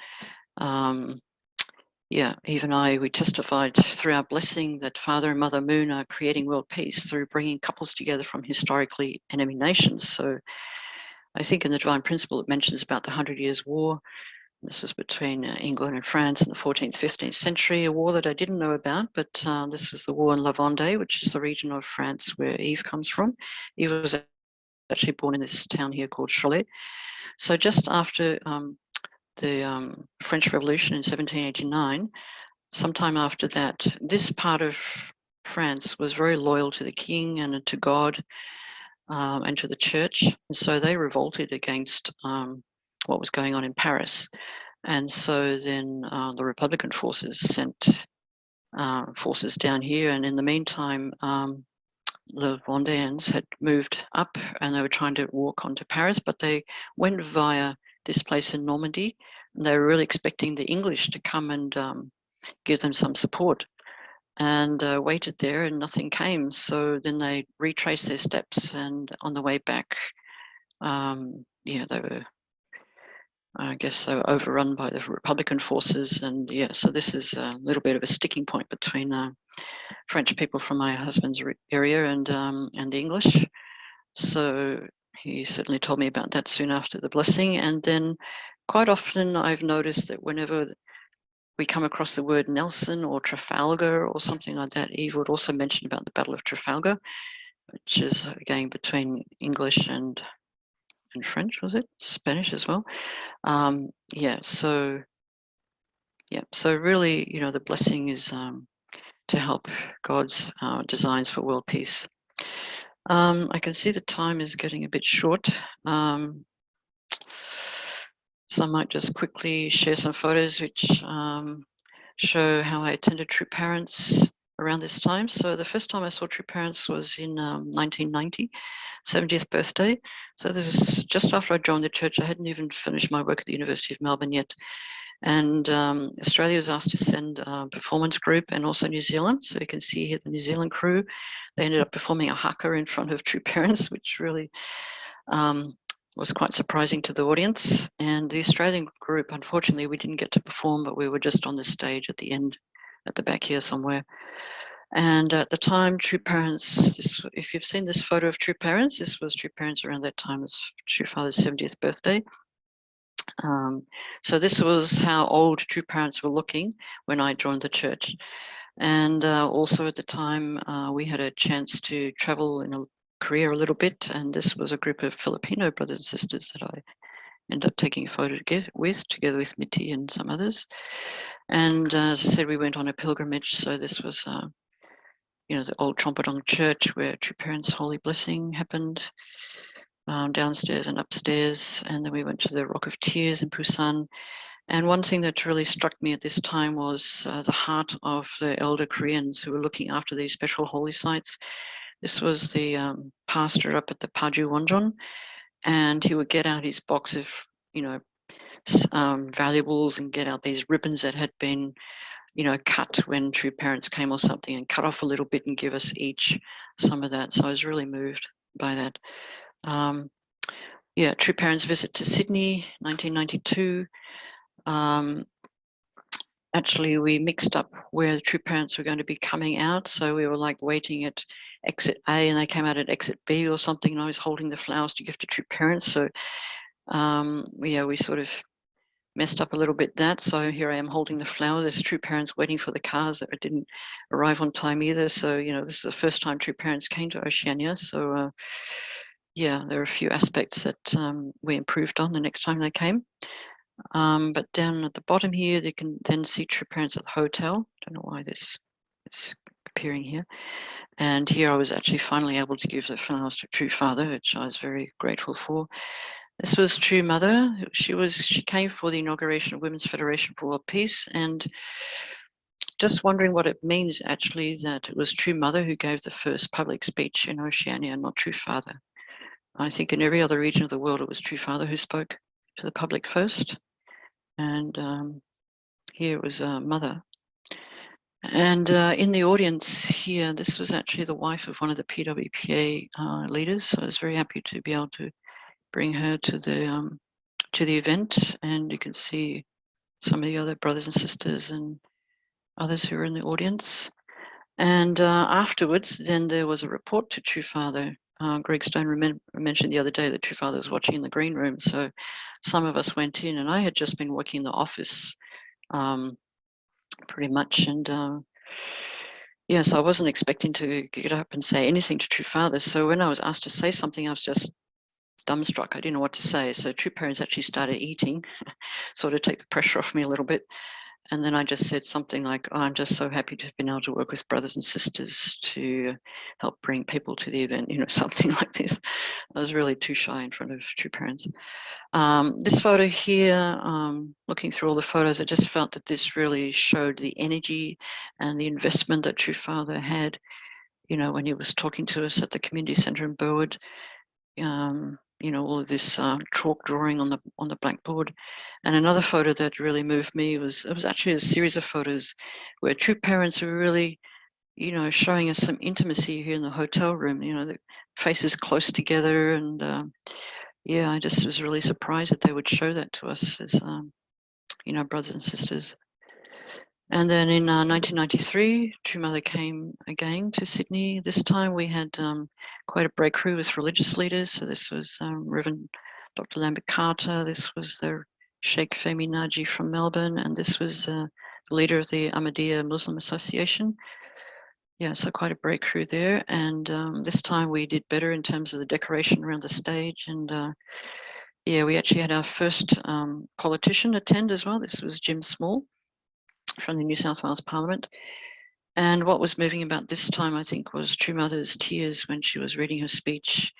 yeah, Eve and I, we testified through our blessing that Father and Mother Moon are creating world peace through bringing couples together from historically enemy nations. So I think in the Divine Principle, it mentions about the 100 Years' War. This was between England and France in the 14th, 15th century, a war that I didn't know about, but this was the war in La Vendée, which is the region of France where Eve comes from. Eve was actually born in this town here called Cholet. So just after the French Revolution in 1789, sometime after that, this part of France was very loyal to the king and to God and to the church. And so they revolted against what was going on in Paris. And so then the Republican forces sent forces down here. And in the meantime, the Vendéens had moved up and they were trying to walk onto Paris, but they went via this place in Normandy. And they were really expecting the English to come and give them some support, and waited there and nothing came. So then they retraced their steps, and on the way back, yeah, they were, I guess they were overrun by the Republican forces. And yeah, so this is a little bit of a sticking point between French people from my husband's area and the English. So he certainly told me about that soon after the blessing. And then quite often I've noticed that whenever we come across the word Nelson or Trafalgar or something like that, Eve would also mention about the Battle of Trafalgar, which is again between English and French, was it? Spanish as well. Yeah, so really, the blessing is to help God's designs for world peace. I can see the time is getting a bit short. So I might just quickly share some photos which show how I attended True Parents around this time. So the first time I saw True Parents was in 1990, 70th birthday. So this is just after I joined the church. I hadn't even finished my work at the University of Melbourne yet. And Australia was asked to send a performance group, and also New Zealand. So you can see here the New Zealand crew. They ended up performing a haka in front of True Parents, which really was quite surprising to the audience. And the Australian group, unfortunately, we didn't get to perform, but we were just on the stage at the end, at the back here somewhere. And at the time, True Parents, if you've seen this photo of True Parents, this was True Parents around that time. It's True Father's 70th birthday. So this was how old True Parents were looking when I joined the church. And also at the time, we had a chance to travel in Korea a little bit, and this was a group of Filipino brothers and sisters that I ended up taking a photo together with Mitty and some others. And as I said, we went on a pilgrimage. So this was, the old Chompadong Church where True Parents' Holy Blessing happened, downstairs and upstairs. And then we went to the Rock of Tears in Busan. And one thing that really struck me at this time was the heart of the elder Koreans who were looking after these special holy sites. This was the pastor up at the Paju Wonjon, and he would get out his box of, valuables and get out these ribbons that had been, cut when True Parents came or something, and cut off a little bit and give us each some of that. So I was really moved by that. True Parents visit to Sydney, 1992. Actually, we mixed up where the True Parents were going to be coming out. So we were like waiting at exit A and they came out at exit B or something. And I was holding the flowers to give to True Parents. So we sort of messed up a little bit that. So here I am holding the flowers. There's True Parents waiting for the cars that didn't arrive on time either. So, this is the first time True Parents came to Oceania. So there are a few aspects that we improved on the next time they came. But down at the bottom here, you can then see True Parents at the hotel. Don't know why this is appearing here. And here I was actually finally able to give the flowers to True Father, which I was very grateful for. This was True Mother. She came for the inauguration of Women's Federation for World Peace, and just wondering what it means actually that it was True Mother who gave the first public speech in Oceania, not True Father. I think in every other region of the world, it was True Father who spoke to the public first. And here was Mother. And in the audience here, this was actually the wife of one of the PWPA leaders. So I was very happy to be able to bring her to the event. And you can see some of the other brothers and sisters and others who were in the audience. And afterwards, then there was a report to True Father. Greg Stone mentioned the other day that True Father was watching in the green room. So some of us went in, and I had just been working in the office pretty much. And so I wasn't expecting to get up and say anything to True Father. So when I was asked to say something, I was just dumbstruck. I didn't know what to say. So True Parents actually started eating, sort of take the pressure off me a little bit. And then I just said something like, I'm just so happy to have been able to work with brothers and sisters to help bring people to the event, something like this. I was really too shy in front of True Parents. This photo here, looking through all the photos, I just felt that this really showed the energy and the investment that True Father had, when he was talking to us at the community centre in Burwood. All of this chalk drawing on the blackboard. And another photo that really moved me was actually a series of photos where True Parents were really, showing us some intimacy here in the hotel room, the faces close together. And I just was really surprised that they would show that to us as, brothers and sisters. And then in 1993, True Mother came again to Sydney. This time we had quite a breakthrough with religious leaders. So this was Reverend Dr. Lambert Carter. This was the Sheikh Fehmi Naji from Melbourne. And this was the leader of the Ahmadiyya Muslim Association. So quite a breakthrough there. And this time we did better in terms of the decoration around the stage. And we actually had our first politician attend as well. This was Jim Small from the New South Wales Parliament. And what was moving about this time, I think, was True Mother's tears when she was reading her speech,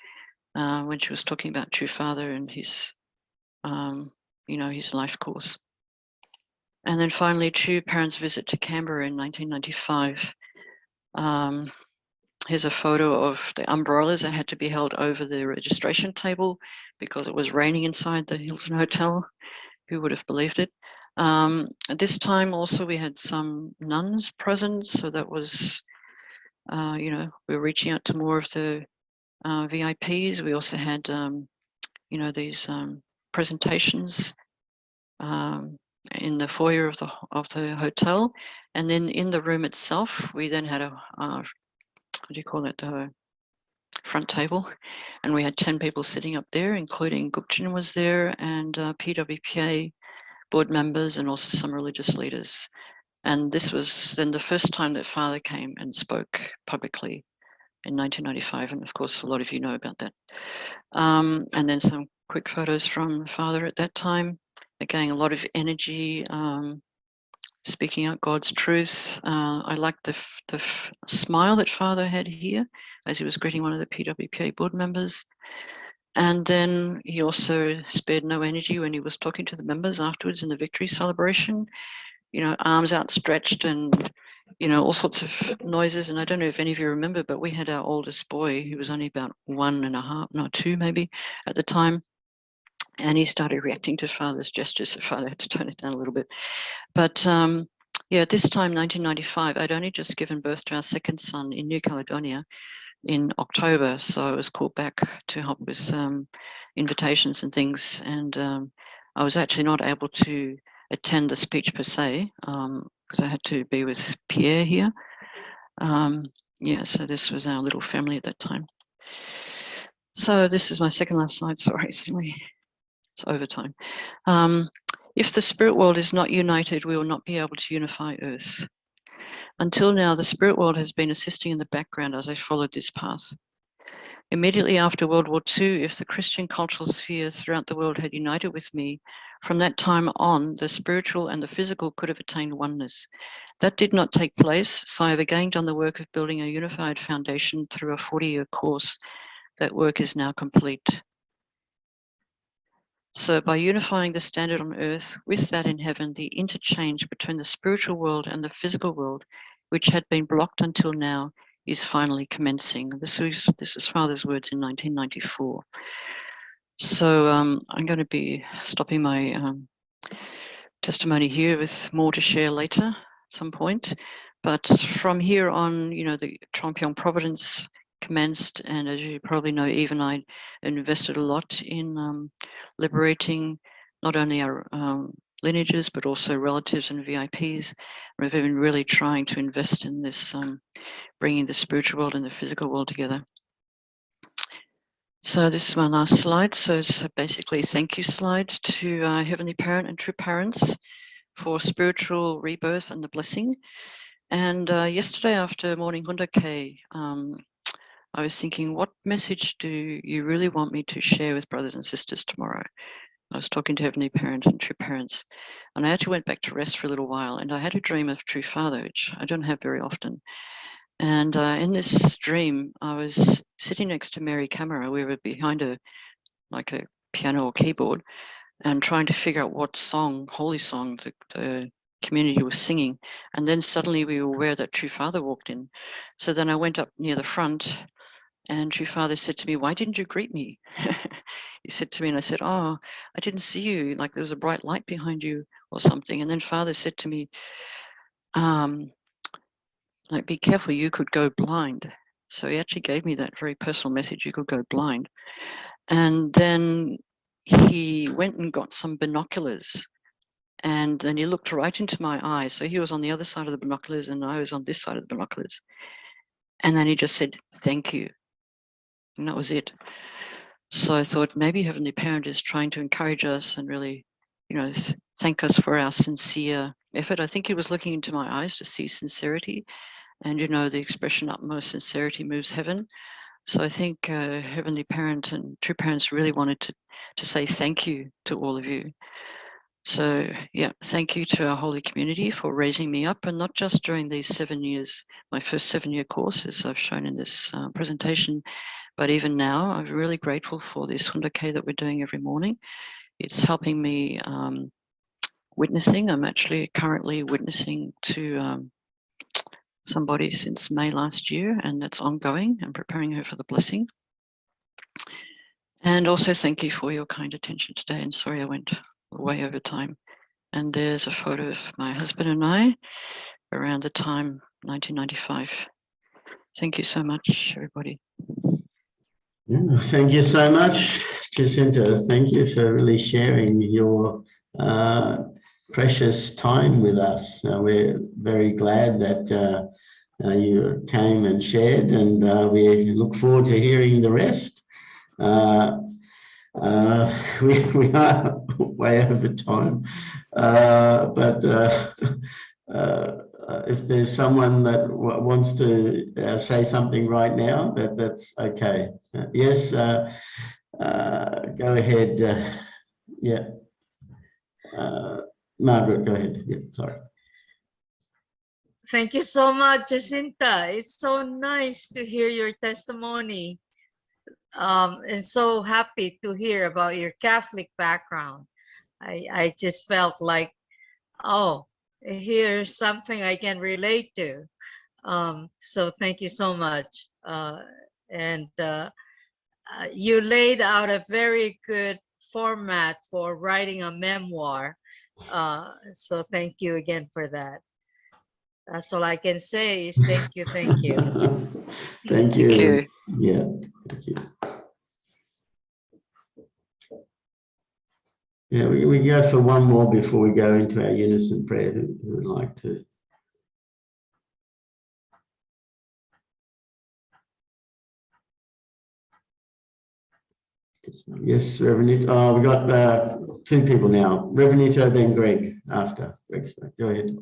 when she was talking about True Father and his you know, his life course. And then finally, True Parents' visit to Canberra in 1995. Here's a photo of the umbrellas that had to be held over the registration table because it was raining inside the Hilton Hotel. Who would have believed it? At this time also we had some nuns present, so that was, you know, we were reaching out to more of the VIPs. We also had, you know, these presentations in the foyer of the hotel, and then in the room itself, we then had a what do you call it? Front table, and we had 10 people sitting up there, including Gupchin was there, and PWPA board members, and also some religious leaders. And this was then the first time that Father came and spoke publicly in 1995, and of course a lot of you know about that. And then some quick photos from Father at that time. Again, a lot of energy, speaking out God's truth. I liked the smile that Father had here as he was greeting one of the PWPA board members. And then he also spared no energy when he was talking to the members afterwards in the victory celebration, you know, arms outstretched and, you know, all sorts of noises. And I don't know if any of you remember, but we had our oldest boy who was only about 1.5, no, 2 maybe at the time. And he started reacting to Father's gestures, so Father had to tone it down a little bit. But yeah, at this time, 1995, I'd only just given birth to our second son in New Caledonia in October. So I was called back to help with invitations and things. And I was actually not able to attend the speech per se, because I had to be with Pierre here. Yeah, so this was our little family at that time. So this is my second last slide, sorry, it's overtime. If the spirit world is not united, we will not be able to unify Earth. Until now, the spirit world has been assisting in the background as I followed this path. Immediately after World War II, if the Christian cultural sphere throughout the world had united with me, from that time on, the spiritual and the physical could have attained oneness. That did not take place, so I have again done the work of building a unified foundation through a 40-year course. That work is now complete. So by unifying the standard on earth with that in heaven, the interchange between the spiritual world and the physical world, which had been blocked until now, is finally commencing. This was Father's words in 1994. So I'm going to be stopping my testimony here with more to share later at some point. But from here on, you know, the Trompion Providence commenced, and as you probably know, Eve and I invested a lot in liberating not only our lineages, but also relatives and VIPs. We've been really trying to invest in this, bringing the spiritual world and the physical world together. So this is my last slide. So it's basically a thank you slide to Heavenly Parent and True Parents for spiritual rebirth and the blessing. And yesterday after morning Hundake, I was thinking, what message do you really want me to share with brothers and sisters tomorrow? I was talking to Heavenly Parent and True Parents, and I actually went back to rest for a little while, and I had a dream of True Father, which I don't have very often. And in this dream, I was sitting next to Mary Camera. We were behind a piano or keyboard, and trying to figure out what song, holy song, the community was singing. And then suddenly we were aware that True Father walked in. So then I went up near the front, and True Father said to me, "Why didn't you greet me?" He said to me, and I said, "Oh, I didn't see you, like there was a bright light behind you or something." And then Father said to me, like, "Be careful, you could go blind." So he actually gave me that very personal message, you could go blind. And then he went and got some binoculars, and then he looked right into my eyes. So he was on the other side of the binoculars and I was on this side of the binoculars. And then he just said, "Thank you." And that was it. So I thought maybe Heavenly Parent is trying to encourage us and really, you know, thank us for our sincere effort. I think he was looking into my eyes to see sincerity. And, you know, the expression utmost sincerity moves heaven. So I think Heavenly Parent and True Parents really wanted to say thank you to all of you. So yeah, thank you to our holy community for raising me up, and not just during these 7 years, my first 7-year course, as I've shown in this presentation, but even now, I'm really grateful for this Hundake that we're doing every morning. It's helping me witnessing. I'm actually currently witnessing to somebody since May last year, and that's ongoing. I'm preparing her for the blessing. And also thank you for your kind attention today. And sorry I went way over time. And there's a photo of my husband and I around the time 1995. Thank you so much, everybody. Yeah, thank you so much, Jacinta. Thank you for really sharing your precious time with us. We're very glad that you came and shared, and we look forward to hearing the rest. We are way over time, but if there's someone that wants to say something right now, that's okay. Yes, go ahead. Yeah, Margaret, go ahead. Yeah, sorry. Thank you so much, Jacinta. It's so nice to hear your testimony. And so happy to hear about your Catholic background. I just felt like, oh, here's something I can relate to. So thank you so much. You laid out a very good format for writing a memoir. So thank you again for that. That's all I can say is thank you, thank you. Thank you. Thank you. Yeah, thank you. Yeah, we go for one more before we go into our unison prayer. Who would like to? Yes, Reverend Ito. Oh, we got two people now. Reverend Ito, then Greg after. Greg, go ahead.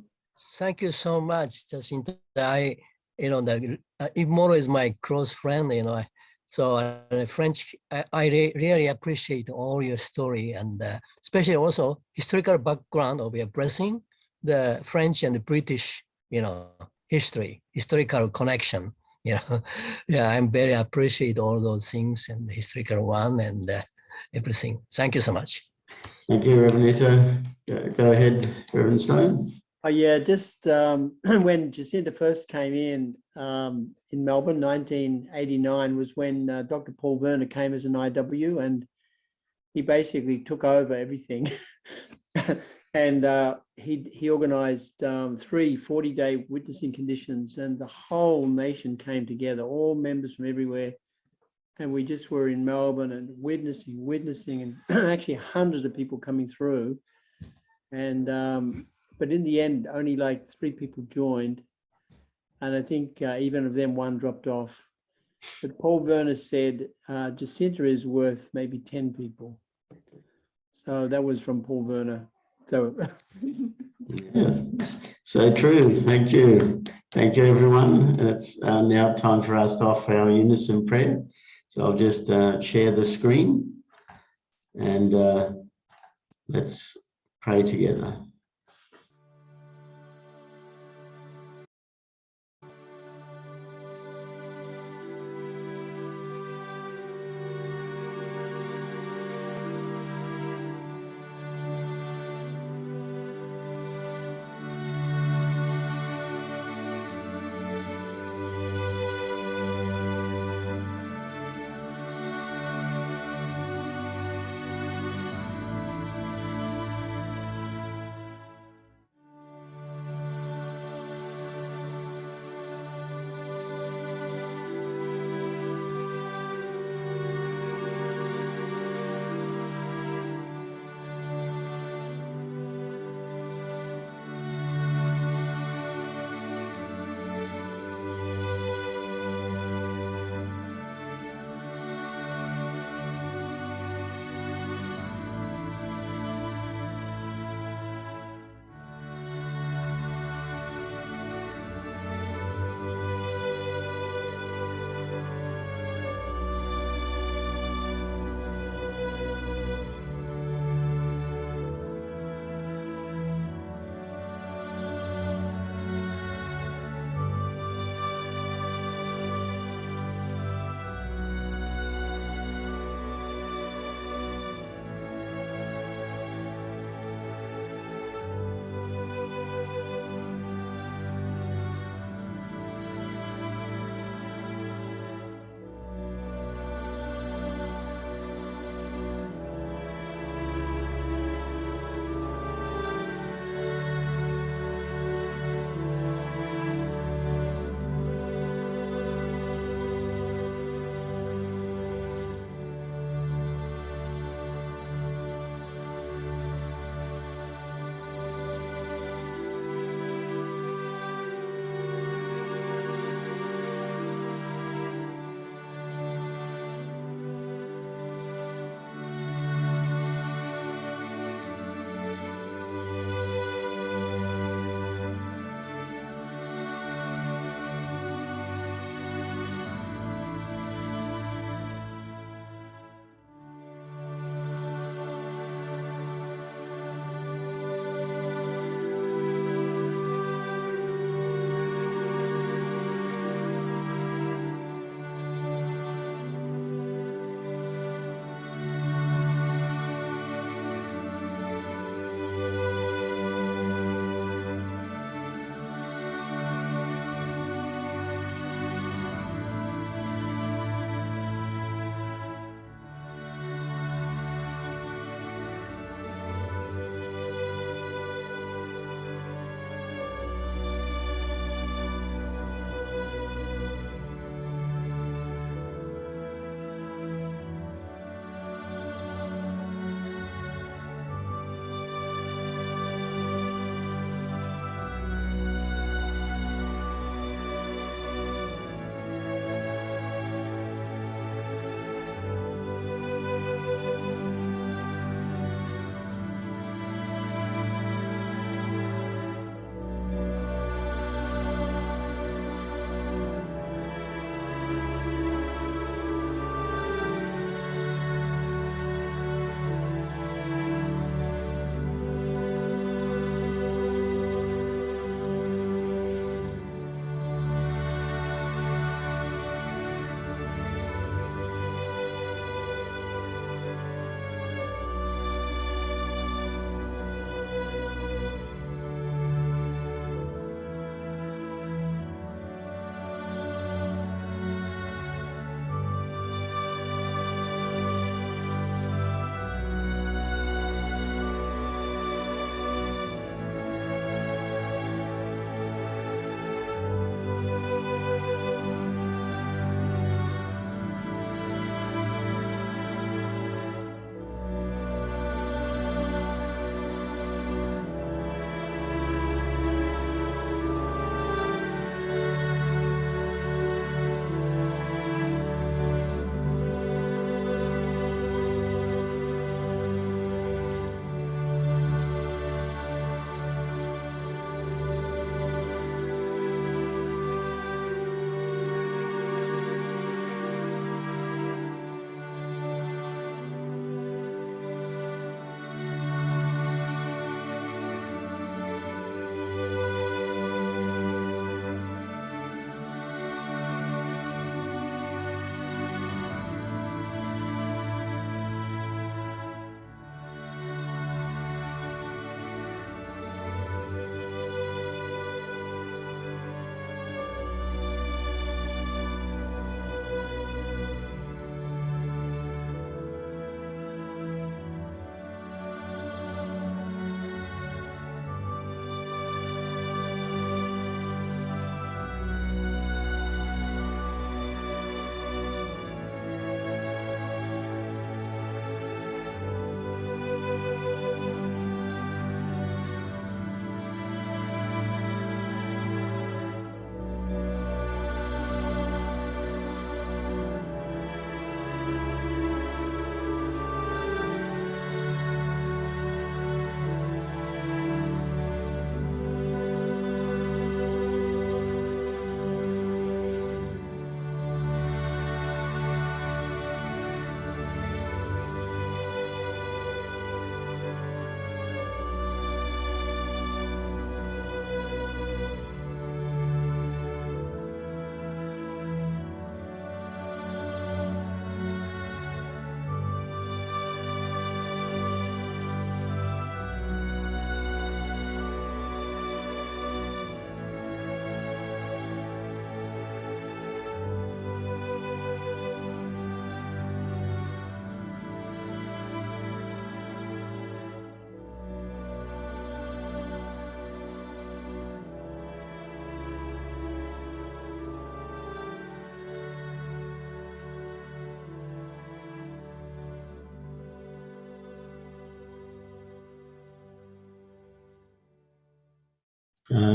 Thank you so much, Jacinta. Yves Moreau is my close friend, so French, I really appreciate all your story, and especially also historical background of your blessing, the French and the British, historical connection. Yeah, I'm very appreciate all those things and the historical one and everything. Thank you so much. Thank you, Reverend Ito. Go ahead, Reverend Stone. Oh yeah, just when Jacinta first came in Melbourne, 1989 was when Dr. Paul Werner came as an IW, and he basically took over everything. And he organized 3 40-day witnessing conditions, and the whole nation came together, all members from everywhere. And we just were in Melbourne and witnessing, and actually hundreds of people coming through. And but in the end, only like 3 people joined. And I think even of them, 1 dropped off. But Paul Werner said, Jacinta is worth maybe 10 people. So that was from Paul Werner. So, yeah, so true. Thank you. Thank you, everyone. And it's now time for us to offer our unison prayer. So I'll just share the screen and let's pray together.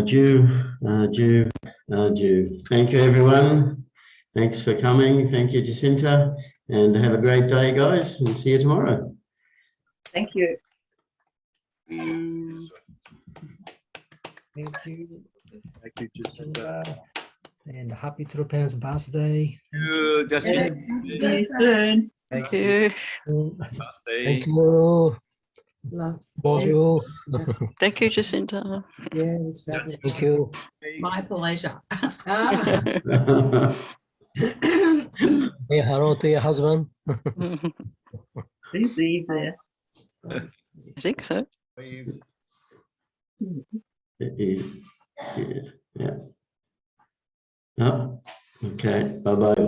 Jew. Thank you, everyone. Thanks for coming. Thank you, Jacinta. And have a great day, guys. We'll see you tomorrow. Thank you. Thank you. Thank you, Jacinta. And happy to the parents' birthday. Jacinta. See you soon. Thank you. Thank you. Love. Bonjour. Thank you, Jacinta. Yeah, it's fabulous. Thank you. My pleasure. Say hello to your husband. Is Eve there? I think so. Yeah. Oh, okay. Bye-bye.